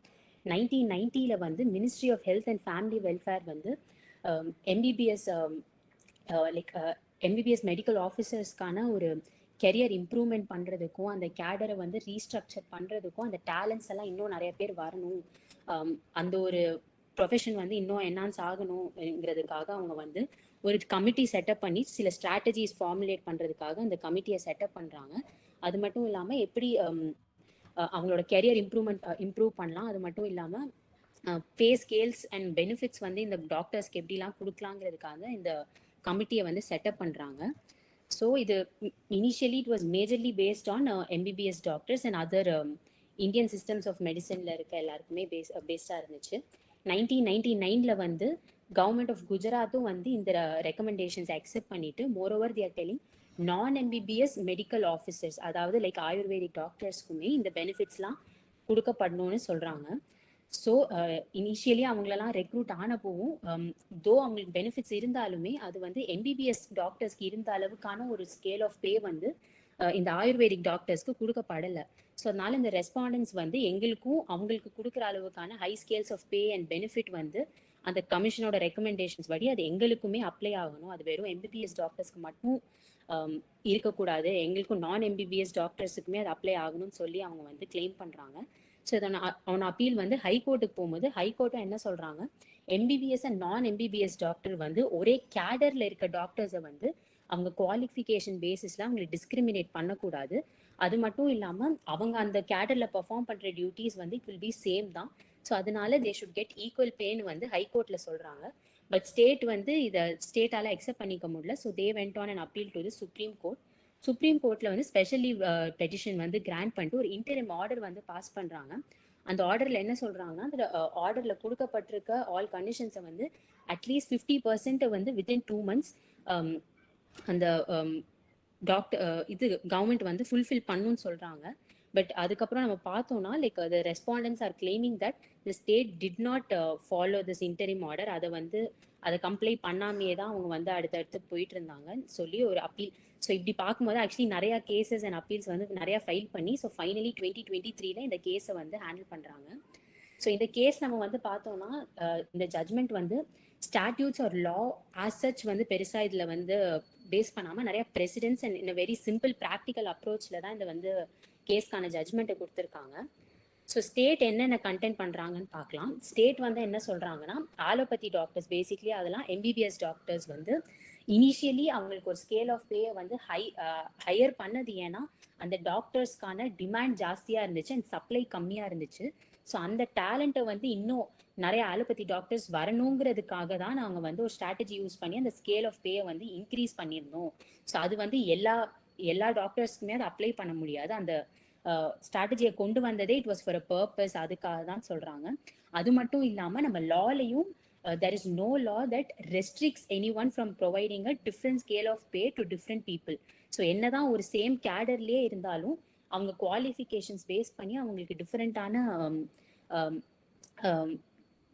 1990 வந்து ministry of health and family welfare வந்து எம்பிபிஎஸ் எம்பிபிஎஸ் மெடிக்கல் ஆஃபீஸர்ஸ்க்கான ஒரு கெரியர் இம்ப்ரூவ்மெண்ட் பண்ணுறதுக்கும் அந்த கேடரை வந்து ரீஸ்ட்ரக்சர் பண்ணுறதுக்கும் அந்த டேலண்ட்ஸ் எல்லாம் இன்னும் நிறைய பேர் வரணும், அந்த ஒரு ப்ரொஃபஷன் வந்து இன்னும் என்ஹான்ஸ் ஆகணுங்கிறதுக்காக அவங்க வந்து ஒரு கமிட்டி செட்டப் பண்ணி சில ஸ்ட்ராட்டஜிஸ் ஃபார்முலேட் பண்ணுறதுக்காக அந்த கமிட்டியை செட்டப் பண்ணுறாங்க. அது மட்டும் இல்லாமல் எப்படி அவங்களோட கெரியர் இம்ப்ரூவ் பண்ணலாம், அது மட்டும் இல்லாமல் பே ஸ்கேல்ஸ் அண்ட் பெனிஃபிட்ஸ் வந்து இந்த டாக்டர்ஸ்க்கு எப்படிலாம் கொடுக்கலாங்கிறதுக்காக இந்த கமிட்டியை வந்து செட்டப் பண்ணுறாங்க. ஸோ இது initially it was majorly based on MBBS doctors and other Indian systems of மெடிசனில் இருக்க எல்லாருக்குமே பேஸ்டாக இருந்துச்சு. 1999 வந்து கவர்மெண்ட் ஆஃப் குஜராத்தும் வந்து இந்த ரெக்கமெண்டேஷன்ஸ் அக்செப்ட் பண்ணிட்டு மோரோவர் தி ஆர் டெல்லிங் நான் எம்பிபிஎஸ் மெடிக்கல் ஆஃபீஸர்ஸ், அதாவது லைக் ஆயுர்வேதிக் டாக்டர்ஸ்க்குமே இந்த பெனிஃபிட்ஸ்லாம் கொடுக்கப்படணும்னு சொல்கிறாங்க. ஸோ இனிஷியலி அவங்களெல்லாம் ரெக்ரூட் ஆனப்போவும் தோ அவங்களுக்கு பெனிஃபிட்ஸ் இருந்தாலுமே அது வந்து எம்பிபிஎஸ் டாக்டர்ஸ்க்கு இருந்த அளவுக்கான ஒரு ஸ்கேல் ஆஃப் பே வந்து இந்த ஆயுர்வேதிக் டாக்டர்ஸ்க்கு கொடுக்கப்படலை. ஸோ அதனால இந்த ரெஸ்பாண்டன்ஸ் வந்து எங்களுக்கும் அவங்களுக்கு கொடுக்குற அளவுக்கான high scales of pay and benefit வந்து அந்த கமிஷனோட ரெக்கமெண்டேஷன்ஸ் படி அது எங்களுக்குமே அப்ளை ஆகணும், அது வெறும் எம்பிபிஎஸ் டாக்டர்ஸ்க்கு மட்டும் இருக்கக்கூடாது, எங்களுக்கும் நான் எம்பிபிஎஸ் டாக்டர்ஸுக்குமே அது அப்ளை ஆகணும்னு சொல்லி அவங்க வந்து கிளைம் பண்ணுறாங்க. ஸோ அவன் அப்பீல் வந்து ஹைகோர்ட்டுக்கு போகும்போது ஹைகோர்ட்டும் என்ன சொல்றாங்க, எம்பிபிஎஸ் அண்ட் நான் எம்பிபிஎஸ் டாக்டர் வந்து ஒரே கேடர்ல இருக்க டாக்டர்ஸை வந்து அவங்க குவாலிஃபிகேஷன் பேசிஸ்ல அவங்களை டிஸ்கிரிமினேட் பண்ணக்கூடாது. அது மட்டும் இல்லாம அவங்க அந்த கேடர்ல பெர்ஃபார்ம் பண்ற டியூட்டிஸ் வந்து இட் வில் பி சேம் தான். ஸோ அதனால தே ஷுட் கெட் ஈக்குவல் பேன்னு வந்து ஹைகோர்ட்ல சொல்றாங்க. பட் ஸ்டேட் வந்து இதை ஸ்டேட்டால அக்செப்ட் பண்ணிக்க முடியல. So they went on and appeal to the supreme court. Supreme கோர்ட்ல வந்து ஸ்பெஷல் லீவ் பெட்டிஷன் வந்து கிராண்ட் பண்ணிட்டு ஒரு இன்டரிம் ஆர்டர் வந்து பாஸ் பண்றாங்க. அந்த ஆர்டர்ல என்ன சொல்றாங்கன்னா, அந்த ஆர்டர்ல கொடுக்கப்பட்டிருக்க ஆல் கண்டிஷன்ஸை வந்து அட்லீஸ்ட் 50% வந்து வித்தின் 2 months அந்த டாக்டர் இது கவர்மெண்ட் வந்து ஃபுல்ஃபில் பண்ணுன்னு சொல்றாங்க. பட் அதுக்கப்புறம் நம்ம பார்த்தோம்னா like the respondents are claiming that the state did not follow this interim order. அதை கம்ப்ளை பண்ணாமையே தான் அவங்க வந்து அடுத்தடுத்து போயிட்டு இருந்தாங்கன்னு சொல்லி ஒரு அப்பீல். ஸோ இப்படி பார்க்கும்போது ஆக்சுவலி நிறையா கேசஸ் அண்ட் அப்பீல்ஸ் வந்து நிறையா ஃபைல் பண்ணி ஸோ ஃபைனலி 2023 இந்த கேஸை வந்து ஹேண்டில் பண்ணுறாங்க. ஸோ இந்த கேஸ் நம்ம வந்து பார்த்தோம்னா இந்த ஜட்மெண்ட் வந்து statutes or law as such வந்து பெருசா இதுல வந்து பேஸ் பண்ணாம நிறைய precedents and in very simple practical அப்ரோச்ல தான் இந்த வந்து கேஸ்க்கான ஜட்மெண்ட்டை கொடுத்துருக்காங்க. ஸோ ஸ்டேட் என்னென்ன கண்டென்ட் பண்றாங்கன்னு பார்க்கலாம். ஸ்டேட் வந்து என்ன சொல்றாங்கன்னா, ஆலோபதி டாக்டர்ஸ் பேசிக்லி அதெல்லாம் எம்பிபிஎஸ் டாக்டர்ஸ் வந்து இனிஷியலி அவங்களுக்கு ஒரு ஸ்கேல் ஆஃப் பேயை வந்து ஹையர் பண்ணது ஏன்னா அந்த டாக்டர்ஸ்க்கான டிமாண்ட் ஜாஸ்தியா இருந்துச்சு அண்ட் சப்ளை கம்மியா இருந்துச்சு. ஸோ அந்த டேலண்ட்டை வந்து இன்னும் நிறைய ஆலோபதி டாக்டர்ஸ் வரணுங்கிறதுக்காக தான் நாங்கள் வந்து ஒரு ஸ்ட்ராட்டஜி யூஸ் பண்ணி அந்த ஸ்கேல் ஆஃப் பேயை வந்து இன்க்ரீஸ் பண்ணியிருந்தோம். ஸோ அது வந்து எல்லா டாக்டர்ஸ்க்குமே அதை அப்ளை பண்ண முடியாது. அந்த ஸ்ட்ராட்டஜியை கொண்டு வந்ததே it was for a purpose, அதுக்காக தான் சொல்றாங்க. அது மட்டும் இல்லாம நம்ம லாலையும் there is no law that restricts anyone from providing a different scale of pay to different people. So என்னதான் ஒரு சேம் கேடர்லயே இருந்தாலும் அவங்க குவாலிஃபிகேஷன்ஸ் பேஸ் பண்ணி அவங்களுக்கு டிஃப்ரெண்டான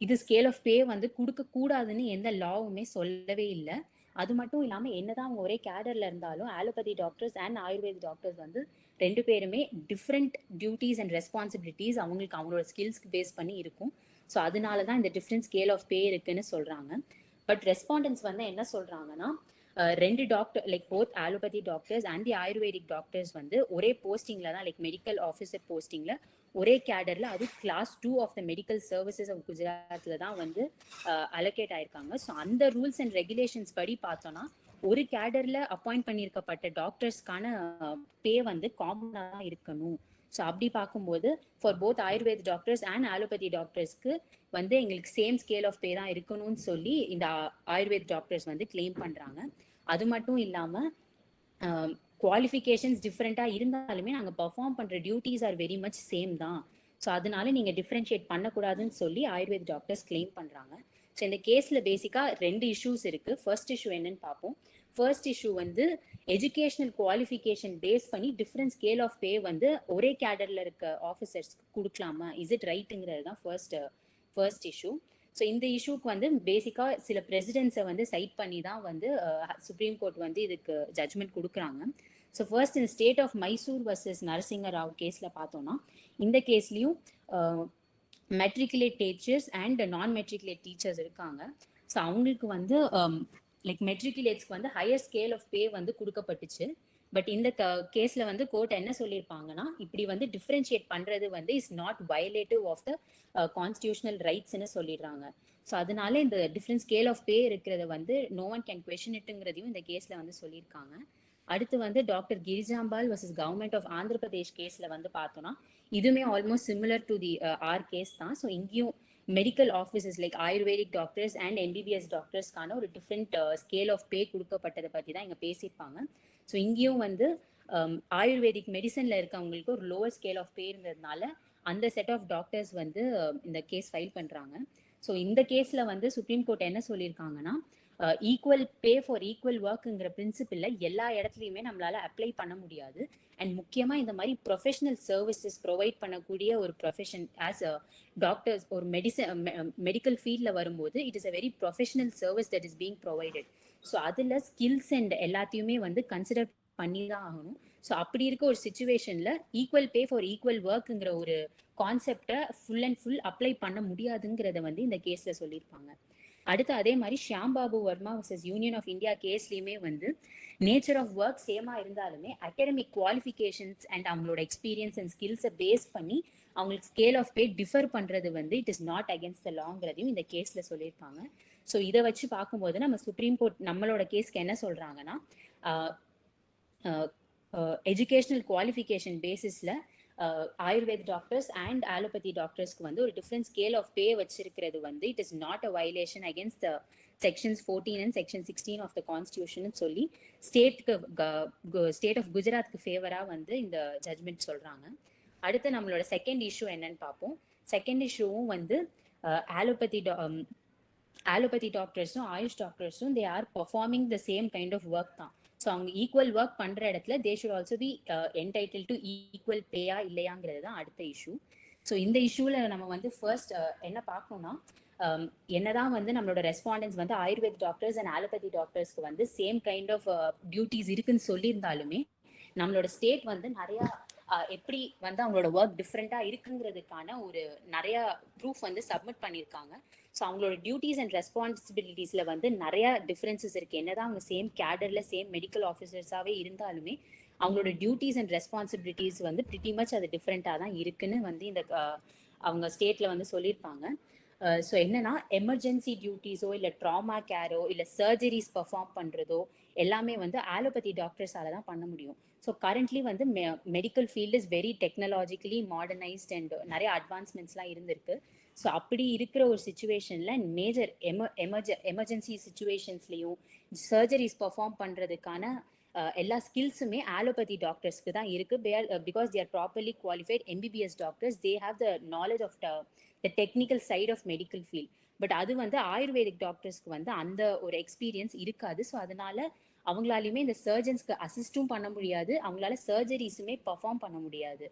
இது ஸ்கேல் ஆஃப் பே வந்து கொடுக்க கூடாதுன்னு எந்த லாவுமே சொல்லவே இல்லை. அது மட்டும் இல்லாம என்னதான் அவங்க ஒரே கேடர்ல இருந்தாலும் allopathy doctors and Ayurveda doctors வந்து ரெண்டு பேருமே டிஃப்ரெண்ட் டியூட்டிஸ் அண்ட் ரெஸ்பான்சிபிலிட்டிஸ் அவங்களுக்கு அவங்களோட ஸ்கில்ஸ்க்கு பேஸ் பண்ணி இருக்கும். ஸோ அதனாலதான் இந்த டிஃப்ரெண்ட் ஸ்கேல் ஆஃப் பே இருக்குன்னு சொல்றாங்க. பட் ரெஸ்பாண்டன்ஸ் வந்து என்ன சொல்றாங்கன்னா, ரெண்டு doctor like both allopathy doctors and the ayurvedic doctors வந்து ஒரே போஸ்டிங்ல தான் லைக் மெடிக்கல் ஆஃபீஸர் போஸ்டிங்ல ஒரே கேடர்ல அது class 2 of the medical services of குஜராத்ல தான் வந்து அலோகேட் ஆயிருக்காங்க. ஸோ அந்த ரூல்ஸ் அண்ட் ரெகுலேஷன்ஸ் படி பார்த்தோம்னா ஒரு கேடர்ல அப்பாயிண்ட் பண்ணியிருக்கப்பட்ட டாக்டர்ஸ்க்கான பே வந்து காமனா தான் இருக்கணும். ஸோ அப்படி பார்க்கும்போது for both ayurveda doctors and allopathy டாக்டர்ஸ்க்கு வந்து எங்களுக்கு சேம் ஸ்கேல் ஆஃப் பே தான் இருக்கணும்னு சொல்லி இந்த ஆயுர்வேத டாக்டர்ஸ் வந்து கிளைம் பண்றாங்க. அது மட்டும் இல்லாம குவாலிஃபிகேஷன்ஸ் டிஃப்ரெண்டா இருந்தாலுமே நாங்க பெர்ஃபார்ம் பண்ற duties are very much same தான். ஸோ அதனால நீங்க டிஃப்ரென்ஷியேட் பண்ணக்கூடாதுன்னு சொல்லி ஆயுர்வேத டாக்டர்ஸ் கிளைம் பண்றாங்க. ஸோ இந்த கேஸ்ல பேசிக்கா 2 இஷ்யூஸ் இருக்கு. ஃபர்ஸ்ட் இஷ்யூ என்னன்னு பார்ப்போம். ஃபர்ஸ்ட் இஷ்யூ வந்து எஜுகேஷனல் குவாலிஃபிகேஷன் பேஸ் பண்ணி டிஃப்ரெண்ட் ஸ்கேல் ஆஃப் பே வந்து ஒரே கேடர்ல இருக்க ஆஃபீஸர்ஸ்க்கு கொடுக்கலாமா, இஸ் இட் ரைட்டுங்கிறது தான் ஃபர்ஸ்ட் இஷ்யூ. ஸோ இந்த இஷ்யூக்கு வந்து பேசிக்கா சில பிரசிடென்ட்ஸை வந்து சைட் பண்ணி தான் வந்து சுப்ரீம் கோர்ட் வந்து இதுக்கு ஜட்மெண்ட் கொடுக்குறாங்க. ஸோ ஃபர்ஸ்ட் இந்த state of Mysore versus Narasinga Rao கேஸ்ல பார்த்தோம்னா இந்த கேஸ்லயும் மெட்ரிகுலேட் டீச்சர்ஸ் அண்ட் நான் மெட்ரிகுலேட் டீச்சர்ஸ் இருக்காங்க. ஸோ அவங்களுக்கு வந்து லைக் மெட்ரிகுலேட்ஸ்க்கு வந்து ஹையர் ஸ்கேல் ஆஃப் பே வந்து கொடுக்கப்பட்டுச்சு. பட் இந்த கேஸ்ல வந்து கோர்ட் என்ன சொல்லியிருப்பாங்கன்னா, இப்படி வந்து டிஃபரன்ஷியேட் பண்றது வந்து is not violative of the constitutional ரைட்ஸ்ன்னு சொல்லிடுறாங்க. ஸோ அதனால இந்த டிஃப்ரெண்ட் ஸ்கேல் ஆஃப் பே இருக்கிறத வந்து நோ ஒன் கேன் குவெஸ்சன் இட்டுங்கிறதையும் இந்த கேஸ்ல வந்து சொல்லியிருக்காங்க. அடுத்து வந்து doctor Girijambal versus government of Andhra Pradesh கேஸ்ல வந்து பார்த்தோம்னா இதுவுமே almost similar to the R case தான். ஸோ இங்கேயும் medical officers like ayurvedic doctors and MBBS டாக்டர்ஸ்க்கான ஒரு டிஃப்ரெண்ட் ஸ்கேல் ஆஃப் பே கொடுக்கப்பட்டதை பற்றி தான் இங்கே பேசியிருப்பாங்க. ஸோ இங்கேயும் வந்து ஆயுர்வேதிக் மெடிசன்ல இருக்கவங்களுக்கு ஒரு லோவர் ஸ்கேல் ஆஃப் பே இருந்ததுனால அந்த செட் ஆஃப் டாக்டர்ஸ் வந்து இந்த கேஸ் ஃபைல் பண்றாங்க. ஸோ இந்த கேஸ்ல வந்து சுப்ரீம் கோர்ட் என்ன சொல்லியிருக்காங்கன்னா, ஈக்குவல் பே ஃபார் ஈக்குவல் ஒர்க்குங்கிற பிரின்சிபிள்ல எல்லா இடத்துலையுமே நம்மளால அப்ளை பண்ண முடியாது. அண்ட் முக்கியமா இந்த மாதிரி ப்ரொஃபஷனல் சர்வீசஸ் ப்ரொவைட் பண்ணக்கூடிய ஒரு ப்ரொஃபஷன் ஆஸ் டாக்டர்ஸ் ஒரு மெடிக்கல் ஃபீல்ட்ல வரும்போது it is a very professional service that is being provided. So அதுல ஸ்கில்ஸ் அண்ட் எல்லாத்தையுமே வந்து கன்சிடர் பண்ணி தான் ஆகணும். ஸோ அப்படி இருக்க ஒரு சிச்சுவேஷன்ல ஈக்குவல் பே ஃபார் ஈக்குவல் ஒர்க்குங்கிற ஒரு கான்செப்டை ஃபுல் அண்ட் ஃபுல் அப்ளை பண்ண முடியாதுங்கிறத வந்து இந்த கேஸ்ல சொல்லியிருப்பாங்க. அடுத்து அதே மாதிரி Shyam Babu Verma versus union of India கேஸ்லயுமே வந்து நேச்சர் ஆஃப் ஒர்க் சேமா இருந்தாலுமே அகாடமிக் குவாலிஃபிகேஷன்ஸ் அண்ட் அவங்களோட எக்ஸ்பீரியன்ஸ் அண்ட் ஸ்கில்ஸை பேஸ் பண்ணி அவங்களுக்கு ஸ்கேல் ஆஃப் பே டிஃபர் பண்றது வந்து it is not against the லாங்கிறதையும் இந்த கேஸ்ல சொல்லியிருப்பாங்க. ஸோ இதை வச்சு பார்க்கும்போது நம்ம சுப்ரீம் கோர்ட் நம்மளோட கேஸ்க்கு என்ன சொல்றாங்கன்னா, எஜுகேஷனல் குவாலிஃபிகேஷன் பேசிஸ்ல ஆயுர்வேத டாக்டர்ஸ் அண்ட் ஆலோபதி டாக்டர்ஸ்க்கு வந்து ஒரு டிஃப்ரெண்ட் ஸ்கேல் ஆஃப் பே வச்சிருக்கிறது வந்து it is not a violation against sections 14 and section 16 of the constitution சொல்லி ஸ்டேட் ஆஃப் குஜராத்க்கு ஃபேவரா வந்து இந்த ஜட்மெண்ட் சொல்றாங்க. அடுத்து நம்மளோட செகண்ட் இஷ்யூ என்னன்னு பார்ப்போம். செகண்ட் இஷ்யூவும் வந்து ஆலோபதி டாக்டர்ஸும் ஆயுஷ் டாக்டர்ஸும் they are performing the same kind of work தான். ஸோ அவங்க ஈக்குவல் ஒர்க் பண்ற இடத்துல they should also be entitle to equal பேயா இல்லையாங்கிறது தான் அடுத்த இஷ்யூ. ஸோ இந்த இஷ்யூல நம்ம வந்து ஃபர்ஸ்ட் என்ன பார்க்கணும்னா, என்னதான் வந்து நம்மளோட ரெஸ்பாண்டன்ஸ் வந்து ஆயுர்வேத டாக்டர்ஸ் அண்ட் ஆலோபதி டாக்டர்ஸ்க்கு வந்து சேம் கைண்ட் ஆஃப் டியூட்டிஸ் இருக்குன்னு சொல்லியிருந்தாலுமே நம்மளோட ஸ்டேட் வந்து நிறைய எப்படி வந்து அவங்களோட ஒர்க் டிஃப்ரெண்டா இருக்குங்கிறதுக்கான ஒரு நிறைய ப்ரூஃப் வந்து சப்மிட் பண்ணியிருக்காங்க. ஸோ அவங்களோட டியூட்டிஸ் அண்ட் ரெஸ்பான்சிபிலிட்டிஸ்ல வந்து நிறைய டிஃபரன்சஸ் இருக்கு. என்னதான் அவங்க சேம் கேடர்ல சேம் மெடிக்கல் ஆஃபீஸர்ஸாவே இருந்தாலுமே அவங்களோட டியூட்டிஸ் அண்ட் ரெஸ்பான்சிபிலிட்டிஸ் வந்து பிரிட்டி மச் அது டிஃப்ரெண்டா தான் இருக்குன்னு வந்து இந்த அவங்க ஸ்டேட்ல வந்து சொல்லியிருப்பாங்க. ஸோ என்னன்னா எமர்ஜென்சி டியூட்டிஸோ இல்லை ட்ராமா கேரோ இல்லை சர்ஜரிஸ் பர்ஃபார்ம் பண்ணுறதோ எல்லாமே வந்து ஆலோபதி டாக்டர்ஸால தான் பண்ண முடியும். ஸோ கரண்ட்லி வந்து medical field is very technologically modernised and நிறைய அட்வான்ஸ்மெண்ட்ஸ்லாம் இருந்திருக்கு. ஸோ அப்படி இருக்கிற ஒரு சுச்சுவேஷனில் மேஜர் எமர்ஜென்சி சுச்சுவேஷன்ஸ்லையும் சர்ஜரிஸ் பர்ஃபார்ம் பண்ணுறதுக்கான எல்லா ஸ்கில்ஸுமே ஆலோபதி டாக்டர்ஸ்க்கு தான் இருக்கு. Because they are properly qualified MBBS doctors, they have the knowledge of the technical side of medical field. But அது வந்து ஆயுர்வேதிக் டாக்டர்ஸ்க்கு வந்து அந்த ஒரு எக்ஸ்பீரியன்ஸ் இருக்காது. ஸோ அதனால அவங்களாலையுமே இந்த சர்ஜன்ஸ்க்கு அசிஸ்டும் பண்ண முடியாது, அவங்களால சர்ஜரிஸுமே பர்ஃபார்ம் பண்ண முடியாது.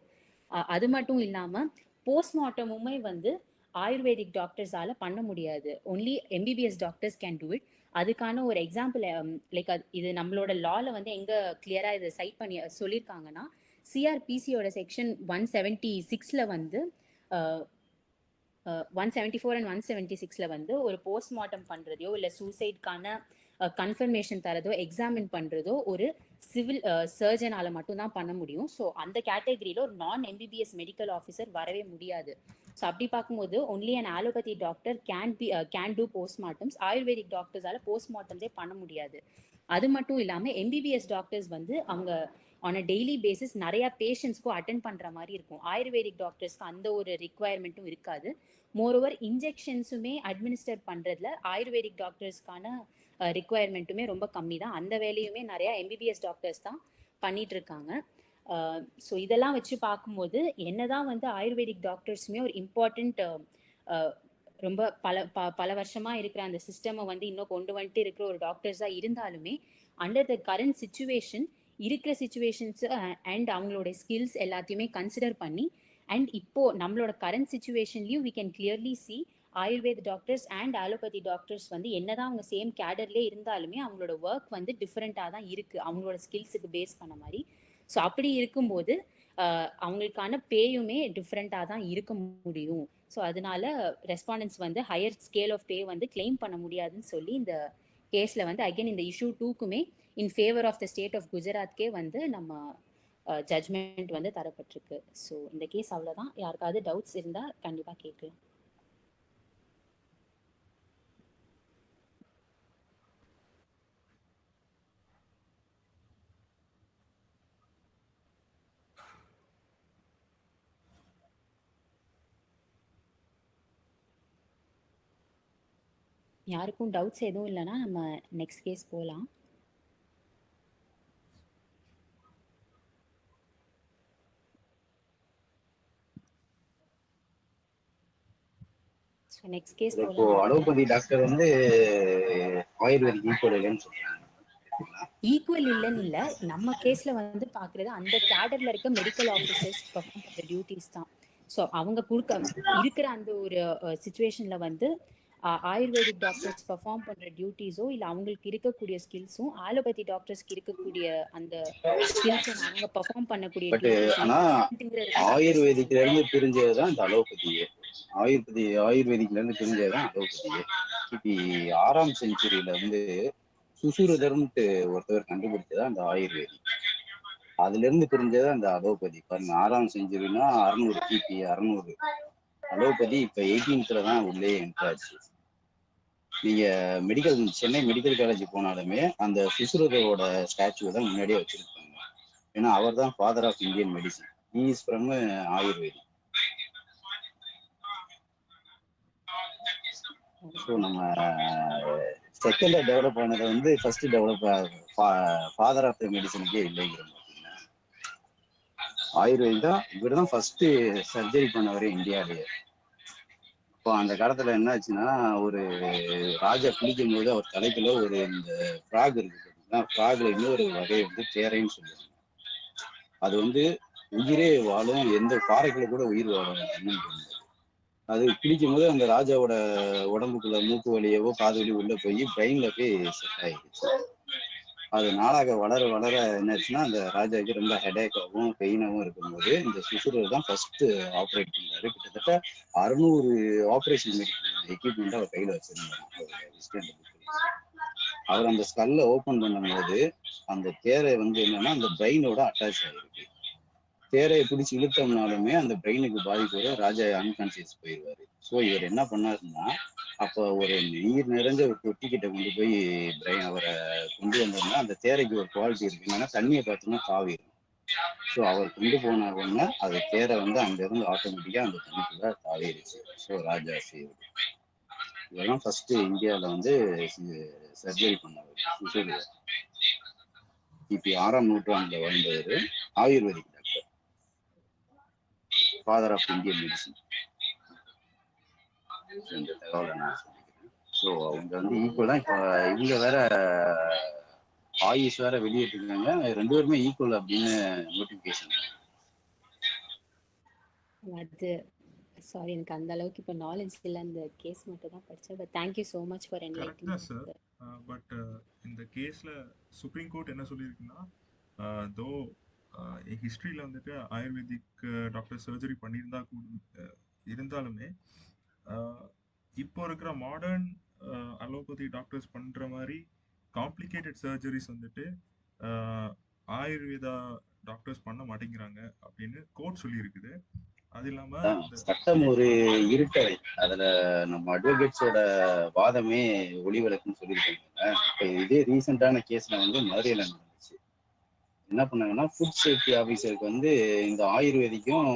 அது மட்டும் இல்லாமல் போஸ்ட்மார்ட்டமுமே வந்து ஆயுர்வேதிக் டாக்டர்ஸால பண்ண முடியாது. Only MBBS doctors can do it. அதுக்கான ஒரு எக்ஸாம்பிள் லைக் இது நம்மளோட லால வந்து எங்க கிளியரா இதை சைட் பண்ணி சொல்லியிருக்காங்கன்னா, சிஆர்பிசியோட செக்ஷன் 176 வந்து 174 and 176 வந்து ஒரு போஸ்ட்மார்ட்டம் பண்றதையோ இல்லை சூசைட்கான கன்ஃபர்மேஷன் தரதோ எக்ஸாமின் பண்றதோ ஒரு சிவில் சர்ஜனால மட்டும்தான் பண்ண முடியும். ஸோ அந்த கேட்டகரியில ஒரு நான் எம்பிபிஎஸ் மெடிக்கல் ஆஃபீஸர் வரவே முடியாது. ஸோ அப்படி பார்க்கும்போது only an allopathy doctor can do போஸ்ட்மார்ட்டம்ஸ். ஆயுர்வேதிக் டாக்டர்ஸால போஸ்ட்மார்ட்டம்ஸே பண்ண முடியாது. அது மட்டும் இல்லாமல் எம்பிபிஎஸ் டாக்டர்ஸ் வந்து அவங்க ஆன் அ டெய்லி பேசிஸ் நிறைய பேஷண்ட்ஸ்க்கும் அட்டென்ட் பண்ற மாதிரி இருக்கும். ஆயுர்வேதிக் டாக்டர்ஸ்க்கு அந்த ஒரு ரிக்குவயர்மெண்ட்டும் இருக்காது. மோரோவர் இன்ஜெக்ஷன்ஸுமே அட்மினிஸ்டர் பண்றதுல ஆயுர்வேதிக் டாக்டர்ஸ்க்கான ரிக்குவயர்மெண்ட்டுமே ரொம்ப கம்மி தான். அந்த வேலையுமே நிறைய எம்பிபிஎஸ் டாக்டர்ஸ் தான் பண்ணிட்டு இருக்காங்க. ஸோ இதெல்லாம் வச்சு பார்க்கும்போது என்னதான் வந்து ஆயுர்வேதிக் டாக்டர்ஸுமே ஒரு இம்பார்ட்டண்ட் ரொம்ப பல வருஷமா இருக்கிற அந்த சிஸ்டமை வந்து இன்னும் கொண்டு வந்துட்டு இருக்கிற ஒரு டாக்டர்ஸா இருந்தாலுமே அண்டர் த கரண்ட் சிச்சுவேஷன் இருக்கிற சிச்சுவேஷன்ஸ் அண்ட் அவங்களோட ஸ்கில்ஸ் எல்லாத்தையுமே கன்சிடர் பண்ணி அண்ட் இப்போ நம்மளோட கரண்ட் சிச்சுவேஷன்லையும் we can clearly see ayurveda doctors and allopathy doctors வந்து என்னதான் அவங்க சேம் கேடர்லேயே இருந்தாலுமே அவங்களோட ஒர்க் வந்து டிஃப்ரெண்ட்டாக தான் இருக்கு அவங்களோட ஸ்கில்ஸுக்கு பேஸ் பண்ண மாதிரி. ஸோ அப்படி இருக்கும்போது அவங்களுக்கான பேயுமே டிஃப்ரெண்ட்டாக தான் இருக்க முடியும். ஸோ அதனால ரெஸ்பாண்டன்ஸ் வந்து ஹையர் ஸ்கேல் ஆஃப் பே வந்து கிளைம் பண்ண முடியாதுன்னு சொல்லி இந்த கேஸில் வந்து அகைன் இந்த இஷ்யூ 2க்குமே in favour of the state of குஜராத்கே வந்து நம்ம ஜட்மெண்ட் வந்து தரப்பட்டிருக்கு. ஸோ இந்த கேஸ் அவ்வளோதான். யாருக்காவது டவுட்ஸ் இருந்தால் கண்டிப்பாக கேட்கலாம். யாருக்கும் டவுட்ஸ் எதுவும் இல்லைன்னா நம்ம நெக்ஸ்ட் கேஸ் போகலாம். நெக்ஸ்ட் கேஸ் இப்போ போகலாம். அலோபதி டாக்டர் வந்து ஆயுர்வேதிக் ஈக்குவல் இல்லைன்னு சொல்றாங்க. ஈக்குவல் இல்லைன்னு இல்லை, நம்ம கேஸ்ல வந்து பாக்குறது அந்த கேடர்ல இருக்க மெடிக்கல் ஆஃபீஸர்ஸ் பர்ஃபார்ம் பண்ற டியூட்டிஸ் தான். ஸோ அவங்க இருக்கிற அந்த ஒரு சிச்சுவேஷன்ல வந்து ஆயுர்வேதிக் டாக்டர்ஸ் பர்ஃபார்ம் பண்ற டியூட்டிஸோ இல்லை அவங்களுக்கு இருக்கக்கூடிய ஸ்கில்ஸும் ஆலோபதி டாக்டர்ஸ்க்கு இருக்கக்கூடிய அந்த ஸ்கில்ஸும் அவங்க பர்ஃபார்ம் பண்ணக்கூடிய ஆனா ஆயுர்வேதிக்ல இருந்து பிரிஞ்சதுதான் இந்த அலோபதியே. ஆயுர்வேதிக்ல இருந்து பிரிஞ்சதுதான் அலோபதியே. இப்படி 6ஆம் செஞ்சுரியில வந்து சுசூருதர்ன்ட்டு ஒருத்தவர் கண்டுபிடிச்சதா அந்த ஆயுர்வேதிக். அதுல இருந்து பிரிஞ்சது அந்த அலோபதி. பாருங்க, 6ஆம் செஞ்சுரினா 600 கிபி 600. அலோபதி இப்ப 18th தான் உள்ளே என்ட்ராச்சு. நீங்க சென்னை மெடிக்கல் காலேஜ் போனாலுமே அந்த சுசுருதரோட ஸ்டாச்சு தான் முன்னாடியே வச்சிருப்பாங்க. ஏன்னா அவர் தான் father of Indian medicine. He is from ayurvedic. So நம்ம செகண்டா டெவலப் ஆனதை வந்து first develop father of the மெடிசனுக்கே இல்லைங்கிற ஆயுர்வேதிக் தான். இவர் தான் ஃபர்ஸ்ட் சர்ஜரி பண்ணவரே இந்தியாவிலேயே. இப்போ அந்த காலத்துல என்ன ஆச்சுன்னா, ஒரு ராஜா குளிக்கும் போது அவர் தலைக்குள்ள ஒரு இந்த ஃப்ராக் இருக்கு. ஃப்ராக்ல இன்னொரு வகை வந்து தேரைன்னு சொல்லுவாங்க. அது வந்து உயிரே வாழும், எந்த பாறைக்குள்ள கூட உயிர் வாழும். அது குளிக்கும் போது அந்த ராஜாவோட உடம்புக்குள்ள மூக்கு வழியவோ காது வழியோ உள்ள போய் பிரெயின்ல போய் செட் ஆயிடுச்சு. அது நாளாக வளர வளர என்னாச்சுன்னா அந்த ராஜாவுக்கு ரொம்ப ஹெடேக்காகவும் பெயினாகவும் இருக்கும்போது இந்த சுசுரர் தான் ஃபர்ஸ்ட் ஆப்ரேட் பண்ணாரு. கிட்டத்தட்ட 600 ஆப்ரேஷன் எக்யூப்மெண்ட் அவர் கையில வச்சிருந்தாரு. அவர் அந்த ஸ்கல்ல ஓபன் பண்ணும்போது அந்த தேரை வந்து என்னன்னா அந்த பிரெயினோட அட்டாச் ஆகிருக்கு. தேரையை பிடிச்சி இழுத்தோம்னாலுமே அந்த பிரெயினுக்கு பாதிப்பு வர ராஜா அன்கான்சியஸ் போயிடுவாரு. ஸோ இவர் என்ன பண்ணாருன்னா அப்போ ஒரு நீர் நிறைஞ்ச ஒரு தொட்டி கிட்ட கொண்டு போய் பிரெயின் அவரை கொண்டு வந்தோம்னா அந்த தேரைக்கு ஒரு குவாலிட்டி இருக்கு. என்னன்னா தண்ணியை பார்த்தோம்னா தாவிடும். ஸோ அவர் கொண்டு போன உடனே அது தேரை வந்து அங்கிருந்து ஆட்டோமேட்டிக்கா அந்த தண்ணிக்குள்ள தாவிடுச்சு. So raja save. இதெல்லாம் ஃபர்ஸ்ட் இந்தியாவில் வந்து சர்ஜரி பண்ணவர் கிபி 6ஆம் நூற்றாண்டுல வாழ்ந்தவர். Ayurvedic doctor, father of Indian medicine. இந்த தகவலை நான் சொல்லிக்கிறேன். ஸோ அவங்க வந்து ஈக்குவல் தான். இப்போ இவங்க வேற ஆயுஷ் வேற வெளியிட்டிருக்காங்க. 2 பேருமே ஈக்குவல் அப்படின்னு நோட்டிபிகேஷன். அது சாரி, எனக்கு அந்த அளவுக்கு இப்போ நாலேஜ் இல்லை. அந்த கேஸ் மட்டும் தான் படித்தேன். But thank you so much for கரெக்டா சார். பட் இந்த கேஸ்ல சுப்ரீம் கோர்ட் என்ன சொல்லியிருக்குன்னா, தோ ஹிஸ்டரியில வந்துட்டு ஆயுர்வேதிக் டாக்டர் சர்ஜரி பண்ணியிருந்தா இருந்தாலுமே இப்போ இருக்கிற மாடர்ன் அலோபதி டாக்டர்ஸ் பண்ற மாதிரி காம்ப்ளிகேட்டட் சர்ஜரிஸ் வந்துட்டு ஆயுர்வேதா டாக்டர்ஸ் பண்ண மாட்டேங்கிறாங்க அப்படின்னு கோர்ட் சொல்லி இருக்குது. அது இல்லாம சட்டம் ஒரு இருட்டறை, அதுல நம்ம அட்வொகேட்ஸோட வாதமே ஒளிவிளக்குன்னு சொல்லியிருக்காங்க. இப்போ இதே ரீசெண்டான கேஸ்ல வந்து மதுரையில நடந்துச்சு. என்ன பண்ணாங்கன்னா ஃபுட் சேஃப்டி ஆஃபீஸருக்கு வந்து இந்த ஆயுர்வேதிக்கும்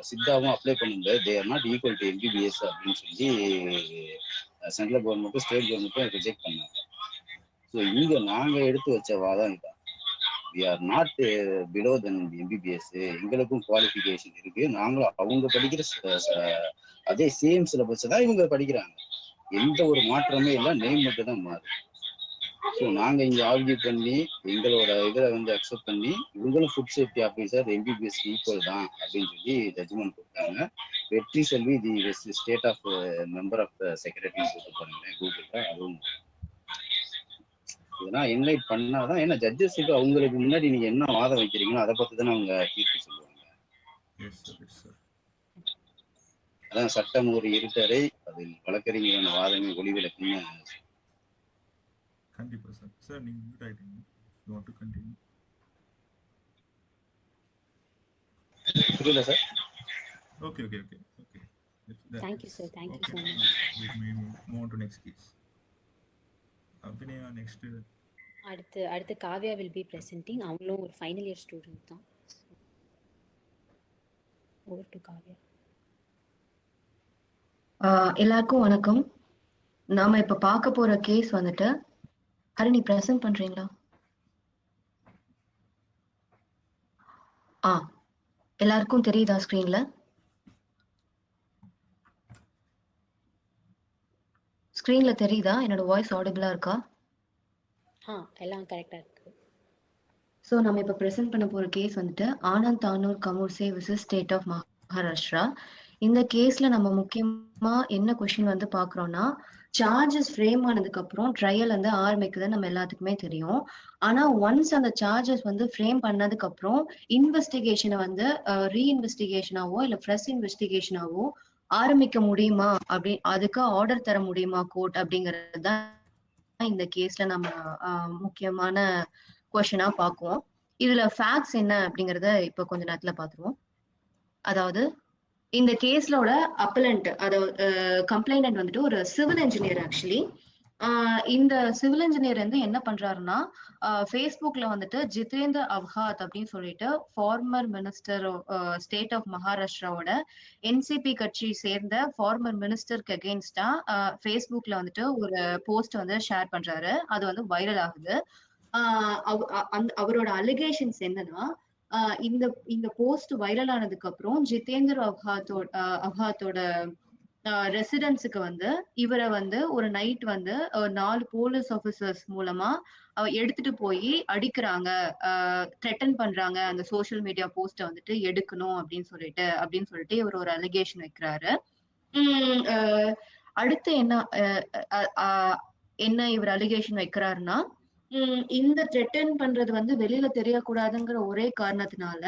சித்தாவும் அப்ளை பண்ணும்போது they are not equal to MBBS அப்படின்னு சொல்லி சென்ட்ரல் கவர்மெண்ட்டும் ஸ்டேட் கவர்மெண்ட்டும் ரிஜெக்ட் பண்ணாங்க. ஸோ இங்க நாங்க எடுத்து வச்ச வாதம் இதான். we are not below than MBBS. எங்களுக்கும் குவாலிஃபிகேஷன் இருக்கு. நாங்களும் அவங்க படிக்கிற அதே சேம் சிலபஸ் தான் இவங்க படிக்கிறாங்க. எந்த ஒரு மாற்றமே இல்லை, நேம் மட்டும் தான் மாறும். ஸோ நாங்க இங்க ஆர்கியூ பண்ணி எங்களோட இதில் வந்து அக்செப்ட் பண்ணி இவங்களும் food safety officer MBBS equal தான் அப்படின்னு சொல்லி ஜட்ஜ்மெண்ட் கொடுத்தாங்க. Vetri Selvi the state of member of செக்ரட்டரின்னு போட்டு பாருங்களேன் கூகுளில். அதுவும் இதெல்லாம் இன்வைட் பண்ணாதான், ஏன்னா ஜட்ஜஸுக்கு அவங்களுக்கு முன்னாடி நீங்க என்ன வாதம் வைக்கிறீங்களோ அதை பத்தி தானே அவங்க தீர்ப்பு சொல்லுவாங்க. அதான் சட்டம் ஒரு இருட்டறை, அதில் வழக்கறிஞரான வாதமே ஒளிவிளக்குன்னு. கண்டிப்பா சார். சார் நீங்க மியூட் ஆயிட்டீங்க. You want to continue? புரியல sir. Okay okay okay okay. Thank you sir. Thank you so much. Let me move on to next case. Abhinaya next. அடுத்து காவ்யா வில் பி பிரசன்டிங். அவங்களும் ஒரு ஃபைனல் இயர் ஸ்டூடெண்ட் தான். Over to Kavya. எல்லாருக்கும் வணக்கம். நாம இப்ப பார்க்க போற கேஸ் வந்துட்டு, ஹரிணி பிரசன்ட் பண்றீங்களா? எல்லாருக்கும் தெரியுதா ஸ்கிரீன்ல? ஸ்கிரீன்ல தெரியுதா? என்னோட வாய்ஸ் ஆடிபிளா இருக்கா? எல்லாம் கரெக்டா இருக்கு. ஸோ நம்ம இப்ப பிரசன்ட் பண்ண போற கேஸ் வந்துட்டு ஆனந்த் தானூர் கமூர்சே விசஸ் ஸ்டேட் ஆஃப் மகாராஷ்டிரா. இந்த கேஸ்ல நம்ம முக்கியமா என்ன கொஸ்டின் வந்து பாக்குறோம்னா, சார்ஜஸ் ஃப்ரேம் ஆனதுக்கு அப்புறம் ட்ரையல் வந்து ஆரம்பிக்குதுன்னு நம்ம எல்லாத்துக்குமே தெரியும். ஆனா ஒன்ஸ் அந்த சார்ஜஸ் வந்து ஃப்ரேம் பண்ணதுக்கு அப்புறம் இன்வெஸ்டிகேஷனை வந்து ரீஇன்வெஸ்டிகேஷனாவோ இல்ல ஃப்ரெஷ் இன்வெஸ்டிகேஷனாவோ ஆரம்பிக்க முடியுமா, அப்படி அதுக்கு ஆர்டர் தர முடியுமா கோர்ட், அப்படிங்கிறது தான் இந்த கேஸ்ல நம்ம முக்கியமான கொஸ்டினா பார்க்குவோம். இதுல ஃபேக்ட்ஸ் என்ன அப்படிங்கறத இப்ப கொஞ்ச நேரத்துல பாத்துருவோம். அதாவது இந்த கேஸ்லோட அப்பலண்ட், அதாவது கம்ப்ளைண்ட் வந்துட்டு ஒரு சிவில் இன்ஜினியர். ஆக்சுவலி இந்த சிவில் இன்ஜினியர் வந்து என்ன பண்றாருன்னா, ஃபேஸ்புக்ல வந்துட்டு ஜிதேந்திர அவ்ஹாத் அப்படின்னு சொல்லிட்டு ஃபார்மர் மினிஸ்டர் ஸ்டேட் ஆஃப் மகாராஷ்டிராவோட என்சிபி கட்சி சேர்ந்த ஃபார்மர் மினிஸ்டருக்கு அகெயின்ஸ்டா ஃபேஸ்புக்ல வந்துட்டு ஒரு போஸ்ட் வந்து ஷேர் பண்றாரு. அது வந்து வைரல் ஆகுது. அவரோட அலிகேஷன்ஸ் என்னன்னா, இந்த போஸ்ட் வைரல் ஆனதுக்கு அப்புறம் ஜிதேந்திர அவ்ஹாத்தோட ரெசிடென்ஸுக்கு வந்து இவரை வந்து ஒரு நைட் வந்து 4 போலீஸ் ஆபீசர்ஸ் மூலமா எடுத்துட்டு போய் அடிக்கிறாங்க, த்ரெட்டன் பண்றாங்க, அந்த சோசியல் மீடியா போஸ்ட வந்துட்டு எடுக்கணும் அப்படின்னு சொல்லிட்டு இவர் ஒரு அலிகேஷன் வைக்கிறாரு. அடுத்து என்ன இவர் அலிகேஷன் வைக்கிறாருன்னா, இந்த த்ரெட்டன் பண்றது வந்து வெளியில தெரியக்கூடாதுங்கிற ஒரே காரணத்தினால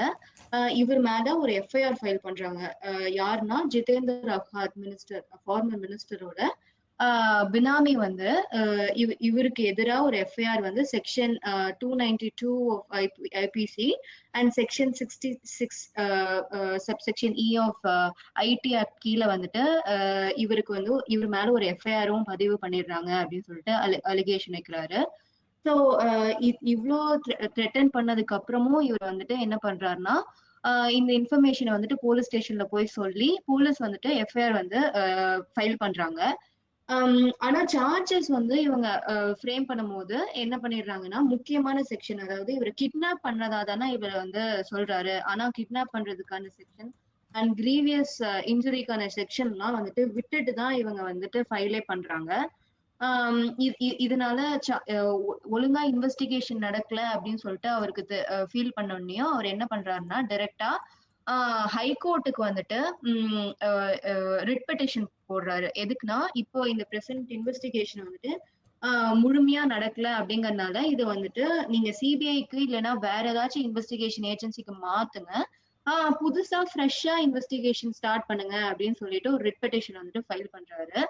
இவர் மேல ஒரு எஃப்ஐஆர் ஃபைல் பண்றாங்க. யாருன்னா ஜிதேந்தர் அப்ஹாத் மினிஸ்டர், ஃபார்மர் மினிஸ்டரோட பினாமி வந்து இவருக்கு எதிராக ஒரு எஃப்ஐஆர் வந்து section 292 of IPC and section 66 subsection E of IT act கீழே வந்துட்டு இவருக்கு வந்து இவர் மேல ஒரு எஃப்ஐஆரும் பதிவு பண்ணிடுறாங்க அப்படின்னு சொல்லிட்டு அலிகேஷன் வைக்கிறாரு. ஸோ இவ்வளோ த்ரெட்டன் பண்ணதுக்கு அப்புறமும் இவர் வந்துட்டு என்ன பண்றாருன்னா இந்த இன்ஃபர்மேஷனை வந்துட்டு போலீஸ் ஸ்டேஷன்ல போய் சொல்லி போலீஸ் வந்துட்டு எஃப்ஐஆர் வந்து ஃபைல் பண்றாங்க. ஆனா சார்ஜஸ் வந்து இவங்க ஃப்ரேம் பண்ணும்போது என்ன பண்ணிடுறாங்கன்னா முக்கியமான செக்ஷன், அதாவது இவர் கிட்னாப் பண்ணதா தானே இவர் வந்து சொல்றாரு. ஆனா கிட்னாப் பண்றதுக்கான செக்ஷன் அண்ட் கிரீவியஸ் இன்ஜுரிக்கான செக்ஷன்லாம் வந்துட்டு விட்டுட்டு தான் இவங்க வந்துட்டு ஃபைலே பண்றாங்க. இதனால ஒழுங்கா இன்வெஸ்டிகேஷன் நடக்கல அப்படின்னு சொல்லிட்டு அவருக்கு ஃபீல் பண்ணோடனையும் அவர் என்ன பண்றாருன்னா டைரக்டா ஹைகோர்ட்டுக்கு வந்துட்டு ரிட் பெட்டிஷன் போடுறாரு. எதுக்குன்னா இப்போ இந்த பிரசன்ட் இன்வெஸ்டிகேஷன் வந்துட்டு முழுமையா நடக்கல அப்படிங்கறதுனால இது வந்துட்டு நீங்க சிபிஐக்கு இல்லைன்னா வேற ஏதாச்சும் இன்வெஸ்டிகேஷன் ஏஜென்சிக்கு மாத்துங்க, புதுசா ஃப்ரெஷ்ஷா இன்வெஸ்டிகேஷன் ஸ்டார்ட் பண்ணுங்க அப்படின்னு சொல்லிட்டு ஒரு ரிட் பெட்டிஷன் வந்துட்டு ஃபைல் பண்றாரு.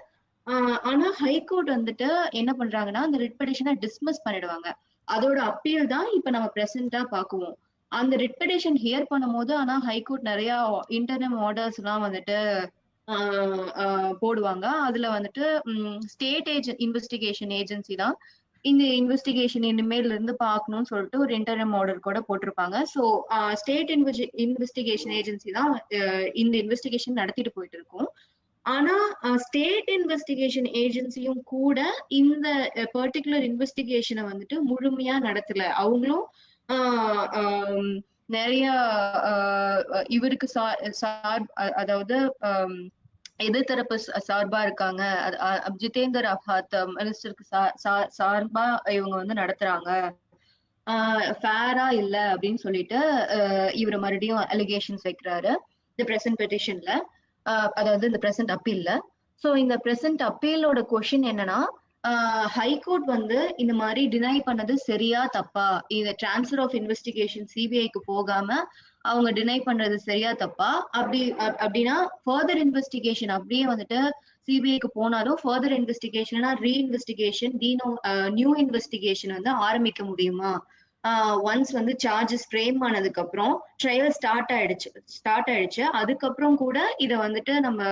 ஆனா ஹைகோர்ட் வந்துட்டு என்ன பண்றாங்கன்னா அந்த ரிட் பெட்டிஷனை டிஸ்மிஸ் பண்ணிடுவாங்க. அதோட அப்பீல் தான் இப்ப நம்ம பிரசன்டா பாக்குவோம். அந்த ரிட் பெட்டிஷன் ஹியர் பண்ணும் போது ஆனா ஹைகோர்ட் நிறைய இன்டர்னம் ஆர்டர்ஸ் எல்லாம் வந்துட்டு போடுவாங்க. அதுல வந்துட்டு ஸ்டேட் இன்வெஸ்டிகேஷன் ஏஜென்சி தான் இந்த இன்வெஸ்டிகேஷன் இனிமேல இருந்து பார்க்கணும்னு சொல்லிட்டு ஒரு இன்டர்னம் ஆர்டர் கூட போட்டிருப்பாங்க. ஸோ ஸ்டேட் இன்வெஸ்டிகேஷன் ஏஜென்சி தான் இந்த இன்வெஸ்டிகேஷன் நடத்திட்டு போயிட்டு இருக்கும். ஆனா ஸ்டேட் இன்வெஸ்டிகேஷன் ஏஜென்சியும் கூட இந்த பர்டிகுலர் இன்வெஸ்டிகேஷனை வந்துட்டு முழுமையா நடத்தல. அவங்களும் நிறைய இவருக்கு அதாவது எதிர்த்தரப்பு சார்பா இருக்காங்க, ஜிதேந்தர் அப்ஹாத் மினிஸ்டருக்கு சார்பா இவங்க வந்து நடத்துறாங்க, ஃபேரா இல்ல அப்படின்னு சொல்லிட்டு இவர் மறுபடியும் அலிகேஷன்ஸ் வைக்கிறாரு இந்த பிரசன்ட் பெட்டிஷன்ல, அதாவது இந்த பிரசன்ட் அப்பீல்ல. சோ இந்த பிரசன்ட் அப்பீலோட கொஸ்டின் என்னன்னா ஹைகோர்ட் வந்து இந்த மாதிரி டினை பண்ணது சரியா தப்பா, இந்த டிரான்ஸ்ஃபர் ஆஃப் இன்வெஸ்டிகேஷன் சிபிஐக்கு போகாம அவங்க டினை பண்றது சரியா தப்பா, அப்படின்னா ஃபர்தர் இன்வெஸ்டிகேஷன் அப்படியே வந்துட்டு சிபிஐக்கு போனாலும் further investigation reinvestigation new investigation வந்து ஆரம்பிக்க முடியுமா, ஒன்ஸ் வந்து சார்ஜஸ் ஃப்ரேம் ஆனதுக்கு அப்புறம் ட்ரையல் ஸ்டார்ட் ஆயிடுச்சு அதுக்கப்புறம் கூட இதை வந்துட்டு நம்ம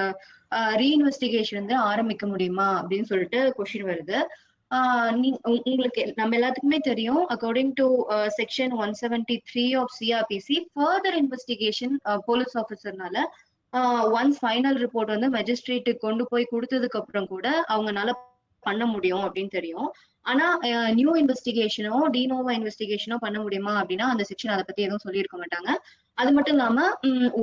ரீஇன்வெஸ்டிகேஷன் வந்து ஆரம்பிக்க முடியுமா அப்படின்னு சொல்லிட்டு கொஸ்டின் வருது. உங்களுக்கு நம்ம எல்லாத்துக்குமே தெரியும், according to section 173 of CrPC further investigation police ஆஃபீஸர்னால ஒன்ஸ் ஃபைனல் ரிப்போர்ட் வந்து மெஜிஸ்ட்ரேட்டுக்கு கொண்டு போய் கொடுத்ததுக்கு அப்புறம் கூட அவங்கனால பண்ண முடியும் அப்படின்னு தெரியும். ஆனா நியூ இன்வெஸ்டிகேஷனோ டினோவா இன்வெஸ்டிகேஷனோ பண்ண முடியுமா அப்படின்னா அந்த செக்ஷன் அதை பத்தி எதுவும் சொல்லியிருக்க மாட்டாங்க. அது மட்டும் இல்லாம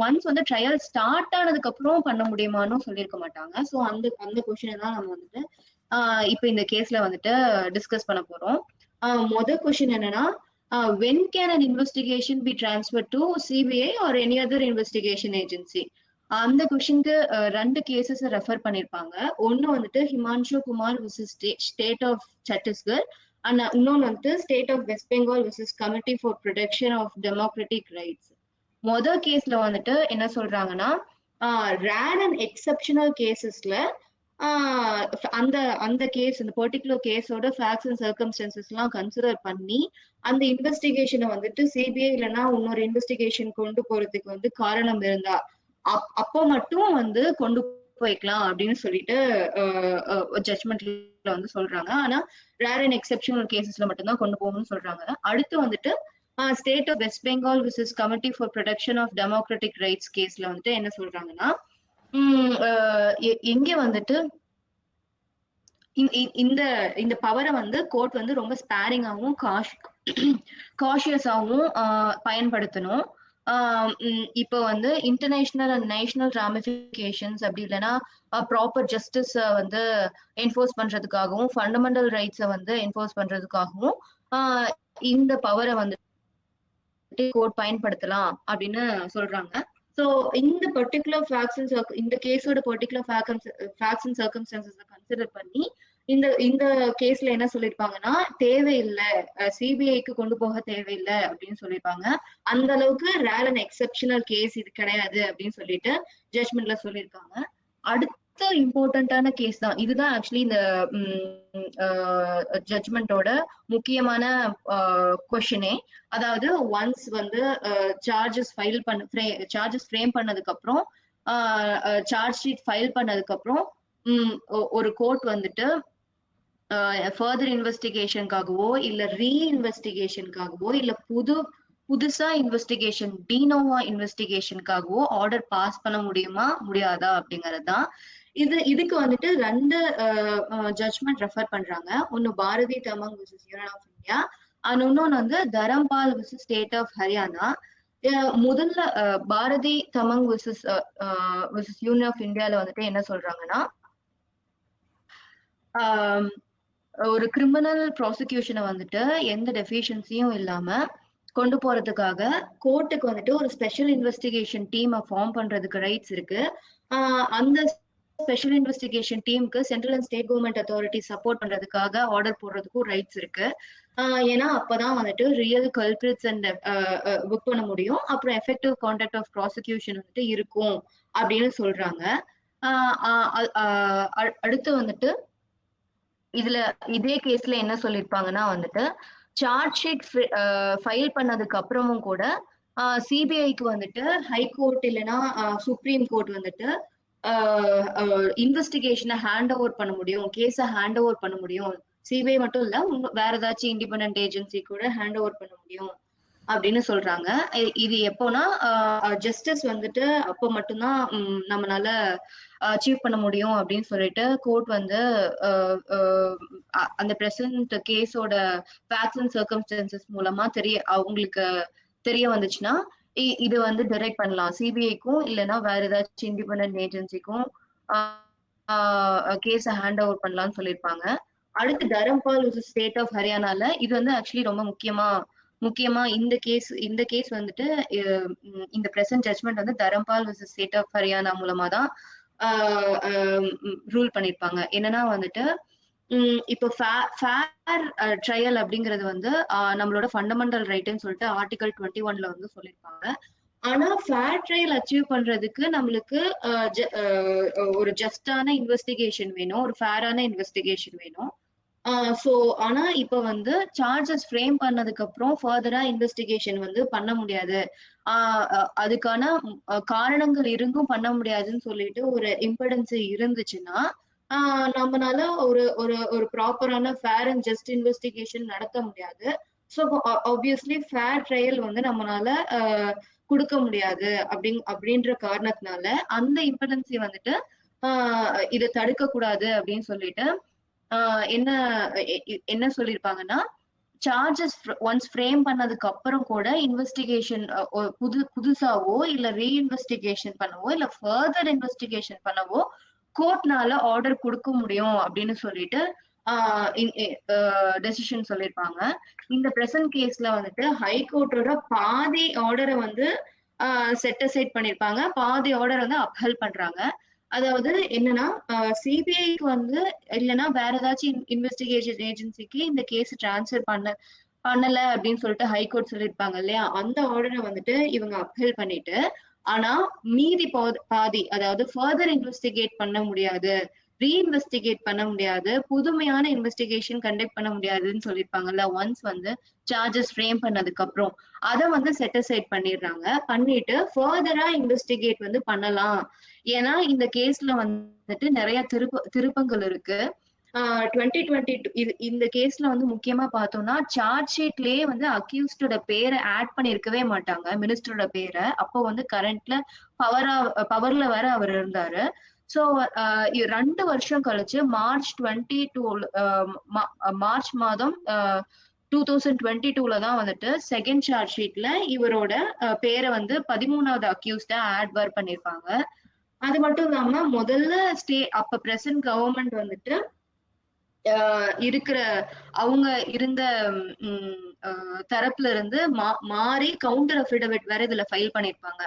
ஒன்ஸ் வந்து ட்ரையல் ஸ்டார்ட் ஆனதுக்கு அப்புறம் பண்ண முடியுமான்னு சொல்லியிருக்க மாட்டாங்க. ஸோ அந்த கொஸ்டினை தான் நம்ம வந்துட்டு இப்ப இந்த கேஸ்ல வந்துட்டு டிஸ்கஸ் பண்ண போறோம். மொதல் கொஸ்டின் என்னன்னா, when can an investigation be transferred to CBI or any other investigation agency? அந்த கொஸ்டினுக்கு 2 கேசஸ் ரெஃபர் பண்ணிருப்பாங்க. ஒன்னு வந்துட்டு Himanshu Kumar versus state of Chhattisgarh and இன்னொன்னு வந்துட்டு state of west Bengal versus committee for protection of democratic rights. மொதல் கேஸ்ல வந்துட்டு என்ன சொல்றாங்கன்னா, ரேர் அண்ட் எக்ஸப்ஷனல் கேசஸ்ல அந்த கேஸ் இந்த பர்டிகுலர் கேஸோட ஃபேக்ட்ஸ் அண்ட் சர்க்கம்ஸ்டன்சஸ் எல்லாம் கன்சிடர் பண்ணி அந்த இன்வெஸ்டிகேஷனை வந்துட்டு சிபிஐ இல்லைன்னா இன்னொரு இன்வெஸ்டிகேஷன் கொண்டு போறதுக்கு வந்து காரணம் இருந்தா அப்போ மட்டும் வந்து கொண்டு போய்க்கலாம் அப்படின்னு சொல்லிட்டு ஜட்ஜ்மெண்ட்ல வந்து சொல்றாங்க. ஆனா ரேர் அண்ட் எக்ஸப்ஷனல் கேசஸ்ல மட்டும்தான் கொண்டு போகணும்னு சொல்றாங்க. அடுத்து வந்துட்டு state of west Bengal versus committee for protection of democratic rights கேஸ்ல வந்துட்டு என்ன சொல்றாங்கன்னா, எங்க வந்துட்டு இந்த பவரை வந்து கோர்ட் வந்து ரொம்ப ஸ்பேரிங்காகவும் காஷியஸாகவும் பயன்படுத்தணும். இப்போ வந்து இன்டர்நேஷனல் அண்ட் நேஷனல் ராமிஃபிகேஷன்ஸ் அப்படி இல்லைன்னா ப்ராப்பர் ஜஸ்டிஸ் வந்து என்ஃபோர்ஸ் பண்றதுக்காகவும் ஃபண்டமெண்டல் ரைட்ஸை வந்து என்ஃபோர்ஸ் பண்றதுக்காகவும் இந்த பவரை வந்து கோர்ட் பயன்படுத்தலாம் அப்படின்னு சொல்றாங்க. ஸோ இந்த பர்டிகுலர் ஃபேக்ட்ஸ் இந்த கேஸோட particular facts and circumstances consider பண்ணி இந்த இந்த கேஸ்ல என்ன சொல்லிருப்பாங்கன்னா தேவையில்லை, சிபிஐக்கு கொண்டு போக தேவையில்லை அப்படின்னு சொல்லியிருப்பாங்க. அந்த அளவுக்கு ரேர் அண்ட் எக்ஸெப்ஷனல் கேஸ் இது கிடையாது அப்படின்னு சொல்லிட்டு ஜட்மெண்ட்ல சொல்லியிருக்காங்க. அடுத்த இம்பார்ட்டன்டான கேஸ் தான் இதுதான் ஆக்சுவலி இந்த ஜட்மெண்டோட முக்கியமான கொஸ்டினே. அதாவது ஒன்ஸ் வந்து சார்ஜஸ் ஃப்ரேம் பண்ணதுக்கு அப்புறம் சார்ஜ் ஷீட் ஃபைல் பண்ணதுக்கு அப்புறம் ஒரு கோர்ட் வந்துட்டு ஃபர்தர் இன்வெஸ்டிகேஷனுக்காகவோ இல்ல ரீஇன்வெஸ்டிகேஷனுக்காகவோ இல்ல புதுசா இன்வெஸ்டிகேஷன் டினோவா இன்வெஸ்டிகேஷனுக்காகவோ ஆர்டர் பாஸ் பண்ண முடியுமா முடியாதா அப்படிங்கறதுதான். இதுக்கு வந்துட்டு 2 ஜட்மெண்ட் ரெஃபர் பண்றாங்க. ஒன்னு Bharati Tamang versus union of India, இன்னொன்னு வந்து Dharampal versus state of Haryana. முதல்ல Bharati Tamang versus union of இந்தியால வந்துட்டு என்ன சொல்றாங்கன்னா, ஒரு கிரிமினல் ப்ராசிக்யூஷனை வந்துட்டு எந்த டெஃபிஷியன்சியும் இல்லாம கொண்டு போறதுக்காக கோர்ட்டுக்கு வந்துட்டு ஒரு ஸ்பெஷல் இன்வெஸ்டிகேஷன் டீமை ஃபார்ம் பண்றதுக்கு ரைட்ஸ் இருக்கு. அந்த ஸ்பெஷல் இன்வெஸ்டிகேஷன் டீமுக்கு central and state government authority support பண்றதுக்காக ஆர்டர் போடுறதுக்கும் ரைட்ஸ் இருக்கு. ஏன்னா அப்பதான் வந்துட்டு ரியல் கல்பிரிட்ஸ் அண்ட் புக் பண்ண முடியும், அப்புறம் எஃபெக்டிவ் கான்டாக்ட் ஆஃப் ப்ராசிக்யூஷன் வந்துட்டு இருக்கும் அப்படின்னு சொல்றாங்க. அடுத்து வந்துட்டு இதுல இதே கேஸ்ல என்ன சொல்லிருப்பாங்கன்னா வந்துட்டு சார்ஜ் ஷீட் ஃபைல் பண்ணதுக்கு அப்புறமும் கூட சிபிஐக்கு வந்துட்டு ஹைகோர்ட் இல்லைன்னா சுப்ரீம் கோர்ட் வந்துட்டு இன்வெஸ்டிகேஷனை ஹேண்ட் ஓவர் பண்ண முடியும், கேஸை ஹேண்ட் ஓவர் பண்ண முடியும். சிபிஐ மட்டும் இல்ல, வேற ஏதாச்சும் இண்டிபெண்டன்ட் ஏஜென்சி கூட ஹேண்ட் ஓவர் பண்ண முடியும் அப்படின்னு சொல்றாங்க. இது எப்போனா ஜஸ்டிஸ் வந்துட்டு அப்போ மட்டும்தான் நம்மளால அச்சீவ் பண்ண முடியும் அப்படின்னு சொல்லிட்டு கோர்ட் வந்து அந்த பிரசன்ட் கேஸோட ஃபேக்ட்ஸ் அண்ட் சர்க்கம்ஸ்டன்சஸ் மூலமா அவங்களுக்கு தெரிய வந்துச்சுன்னா இது வந்து டைரக்ட் பண்ணலாம் சிபிஐக்கும் இல்லைன்னா வேற ஏதாச்சும் இண்டிபெண்டன்ட் ஏஜென்சிக்கும் கேஸை ஹேண்ட் ஓவர் பண்ணலாம்னு சொல்லியிருப்பாங்க. அடுத்து தரம்பால் விசஸ் ஸ்டேட் ஆஃப் ஹரியானால இது வந்து ஆக்சுவலி ரொம்ப முக்கியமா இந்த கேஸ் வந்துட்டு இந்த பிரசன்ட் ஜட்மெண்ட் வந்து Dharampal versus state of Haryana மூலமா தான் ரூல் பண்ணிருப்பாங்க. என்னன்னா வந்துட்டு இப்போ ஃபேர் ட்ரையல் அப்படிங்கிறது வந்து நம்மளோட ஃபண்டமெண்டல் ரைட்னு சொல்லிட்டு ஆர்டிகல் 21ல வந்து சொல்லியிருப்பாங்க. ஆனா ஃபேர் ட்ரையல் அச்சீவ் பண்றதுக்கு நம்மளுக்கு ஒரு ஜஸ்டான இன்வெஸ்டிகேஷன் வேணும், ஒரு ஃபேரான இன்வெஸ்டிகேஷன் வேணும். சோ ஆனா இப்ப வந்து சார்ஜஸ் ஃப்ரேம் பண்ணதுக்கு அப்புறம் ஃபர்தரா இன்வெஸ்டிகேஷன் வந்து பண்ண முடியாது, அதுக்கான காரணங்கள் இருந்தும் பண்ண முடியாதுன்னு சொல்லிட்டு ஒரு இம்பிடன்ஸ் இருந்துச்சுன்னா நம்மளால ஒரு ப்ராப்பரான ஃபேர் அண்ட் ஜஸ்ட் இன்வெஸ்டிகேஷன் நடத்த முடியாது. ஸோ ஆப்வியஸ்லி ஃபேர் ட்ரையல் வந்து நம்மளால கொடுக்க முடியாது அப்படின்ற காரணத்தினால அந்த இம்பிடன்சி வந்துட்டு இதை தடுக்க கூடாது அப்படின்னு சொல்லிட்டு என்ன சொல்லிருப்பாங்கன்னா, சார்ஜஸ் ஒன்ஸ் ஃப்ரேம் பண்ணதுக்கு அப்புறம் கூட இன்வெஸ்டிகேஷன் புதுசாவோ இல்ல ரீஇன்வெஸ்டிகேஷன் பண்ணவோ இல்ல ஃபர்தர் இன்வெஸ்டிகேஷன் பண்ணவோ கோர்ட்னால ஆர்டர் கொடுக்க முடியும் அப்படின்னு சொல்லிட்டு டெசிஷன் சொல்லியிருப்பாங்க. இந்த பிரசன்ட் கேஸ்ல வந்துட்டு ஹைகோர்ட்டோட பாதி ஆர்டரை வந்து செட் அசைட் பண்ணிருப்பாங்க, பாதி ஆர்டர் வந்து அப்ஹெல்ட் பண்றாங்க. அதாவது என்னன்னா சிபிஐக்கு வந்து இல்லைன்னா வேற ஏதாச்சும் இன்வெஸ்டிகேஷன் ஏஜென்சிக்கு இந்த கேஸ் டிரான்ஸ்ஃபர் பண்ணல அப்படின்னு சொல்லிட்டு ஹைகோர்ட் சொல்லியிருப்பாங்க இல்லையா, அந்த ஆர்டரை வந்துட்டு இவங்க அப்ஹெல்ட் பண்ணிட்டு ஆனா மீதி பாதி அதாவது ஃபர்தர் இன்வெஸ்டிகேட் பண்ண முடியாது, ரீஇன்வெஸ்டிகேட் பண்ண முடியாது, புதுமையான இன்வெஸ்டிகேஷன் கண்டக்ட் பண்ண முடியாதுன்னு சொல்லியிருப்பாங்கல்ல ஒன்ஸ் வந்து சார்ஜஸ் ஃப்ரேம் பண்ணதுக்கு அப்புறம், அதை வந்து செட் அசைட் பண்ணிடுறாங்க. பண்ணிட்டு ஃபர்தரா இன்வெஸ்டிகேட் வந்து பண்ணலாம். ஏன்னா இந்த கேஸ்ல வந்துட்டு நிறைய திருப்பங்கள் இருக்கு. 2022 இந்த கேஸ்ல வந்து முக்கியமா பார்த்தோம்னா சார்ஜ் ஷீட்லயே வந்து அக்யூஸ்டோட பேரை ஆட் பண்ணிருக்கவே மாட்டாங்க, மினிஸ்டரோட பேரை. அப்போ வந்து கரண்ட்ல பவர்ல வேற அவர் இருந்தாரு. சோ 2 வருஷம் கழிச்சு மார்ச் மாதம் 2022ல தான் வந்துட்டு செகண்ட் சார்ஜ் ஷீட்ல இவரோட பேரை வந்து 13வது அக்யூஸ்டா ஆட் பார் பண்ணிருப்பாங்க. அது மட்டும் இல்லாம முதல்ல அப்ப பிரசன்ட் கவர்மெண்ட் வந்துட்டு இருக்கிற அவங்க இருந்த தரப்புல இருந்து மாறி கவுண்டர் அஃபிடவிட் வேற இதுல ஃபைல் பண்ணிருப்பாங்க.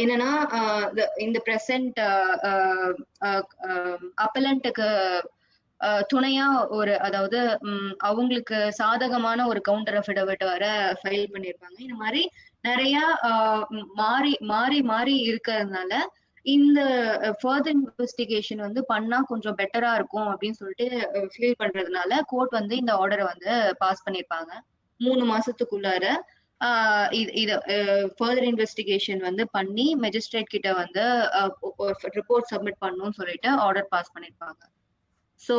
என்னன்னா இந்த பிரசன்ட் அப்பலண்ட்டுக்கு துணையா ஒரு அதாவது அவங்களுக்கு சாதகமான ஒரு கவுண்டர் அஃபிடவிட் வர ஃபைல் பண்ணியிருப்பாங்க. இந்த மாதிரி நிறைய மாறி மாறி மாறி இருக்கிறதுனால இந்த ஃபர்தர் இன்வெஸ்டிகேஷன் வந்து பண்ணா கொஞ்சம் பெட்டரா இருக்கும் அப்படின்னு சொல்லிட்டு ஃபீல் பண்றதுனால கோர்ட் வந்து இந்த ஆர்டரை வந்து பாஸ் பண்ணியிருப்பாங்க. 3 மாசத்துக்குள்ளார இத ஃபர்தர் இன்வெஸ்டிகேஷன் வந்து பண்ணி மெஜிஸ்ட்ரேட் கிட்ட வந்து ரிப்போர்ட் சப்மிட் பண்ணணும்னு சொல்லிட்டு ஆர்டர் பாஸ் பண்ணிருப்பாங்க. சோ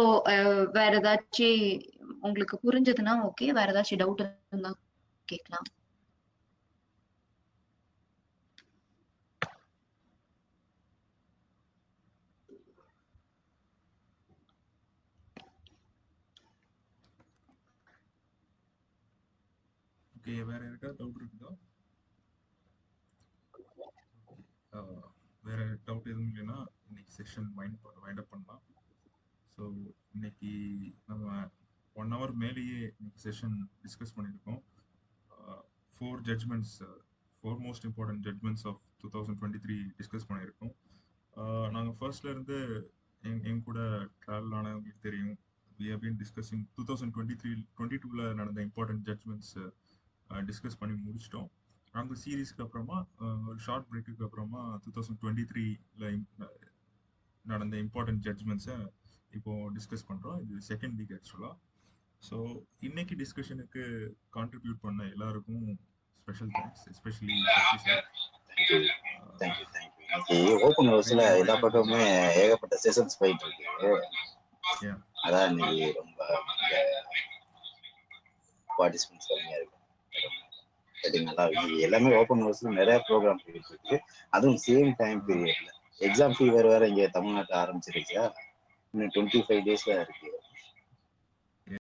வேற ஏதாச்சும் உங்களுக்கு புரிஞ்சதுன்னா ஓகே, வேற ஏதாச்சும் டவுட் இருந்தா கேட்கலாம். ஓகே, வேற யாருக்கா டவுட் இருக்குதா? வேற டவுட் எதுவும் இல்லைன்னா இன்னைக்கு செஷன் வைண்ட் அப் பண்ணலாம். ஸோ இன்னைக்கு நம்ம 1 hour மேலேயே இன்னைக்கு செஷன் டிஸ்கஸ் பண்ணியிருக்கோம். 4 judgments, 4 most important judgments of 2023 discuss பண்ணியிருக்கோம். நாங்கள் ஃபர்ஸ்ட்ல இருந்து என் கூட ட்ராவல் ஆனவங்களுக்கு தெரியும். we have been discussing 2022ல நடந்த இம்பார்ட்டன்ட் ஜட்ஜ்மெண்ட்ஸ் டிஸ்கஸ் பண்ணி முடிச்சிட்டோம். அந்த சீரீஸ்க்கு அப்புறமா ஒரு ஷார்ட் பிரேக்குக்கு அப்புறமா 2023ல நடந்த இம்பார்ட்டன்ட் ஜட்ஜ்மெண்ட்ஸை இப்போ டிஸ்கஸ் பண்றோம். இது செகண்ட் வீக் ஆக்சுவலா. ஸோ இன்னைக்கு டிஸ்கஷனுக்கு கான்ட்ரிபியூட் பண்ண எல்லாருக்கும் ஸ்பெஷல் தேங்க்ஸ், எஸ்பெஷலி ஓப்பன் ஹவுஸ்ல எல்லா பக்கமுமே ஏகப்பட்ட செஷன்ஸ் போயிட்டு இருக்கு. அதான் இன்னைக்கு ரொம்ப பார்ட்டிசிபென்ட்ஸ் கம்மியா இருக்கு. நல்லா எல்லாமே ஓப்பன் ஹவுஸ்ல நிறைய ப்ரோக்ராம் போயிட்டு இருக்கு. அதுவும் சேம் டைம் பீரியட்ல. எக்ஸாம் ஃபீவர் வேற இங்க தமிழ்நாட்டில் ஆரம்பிச்சிருச்சா, இன்னும் 25 days இருக்கு.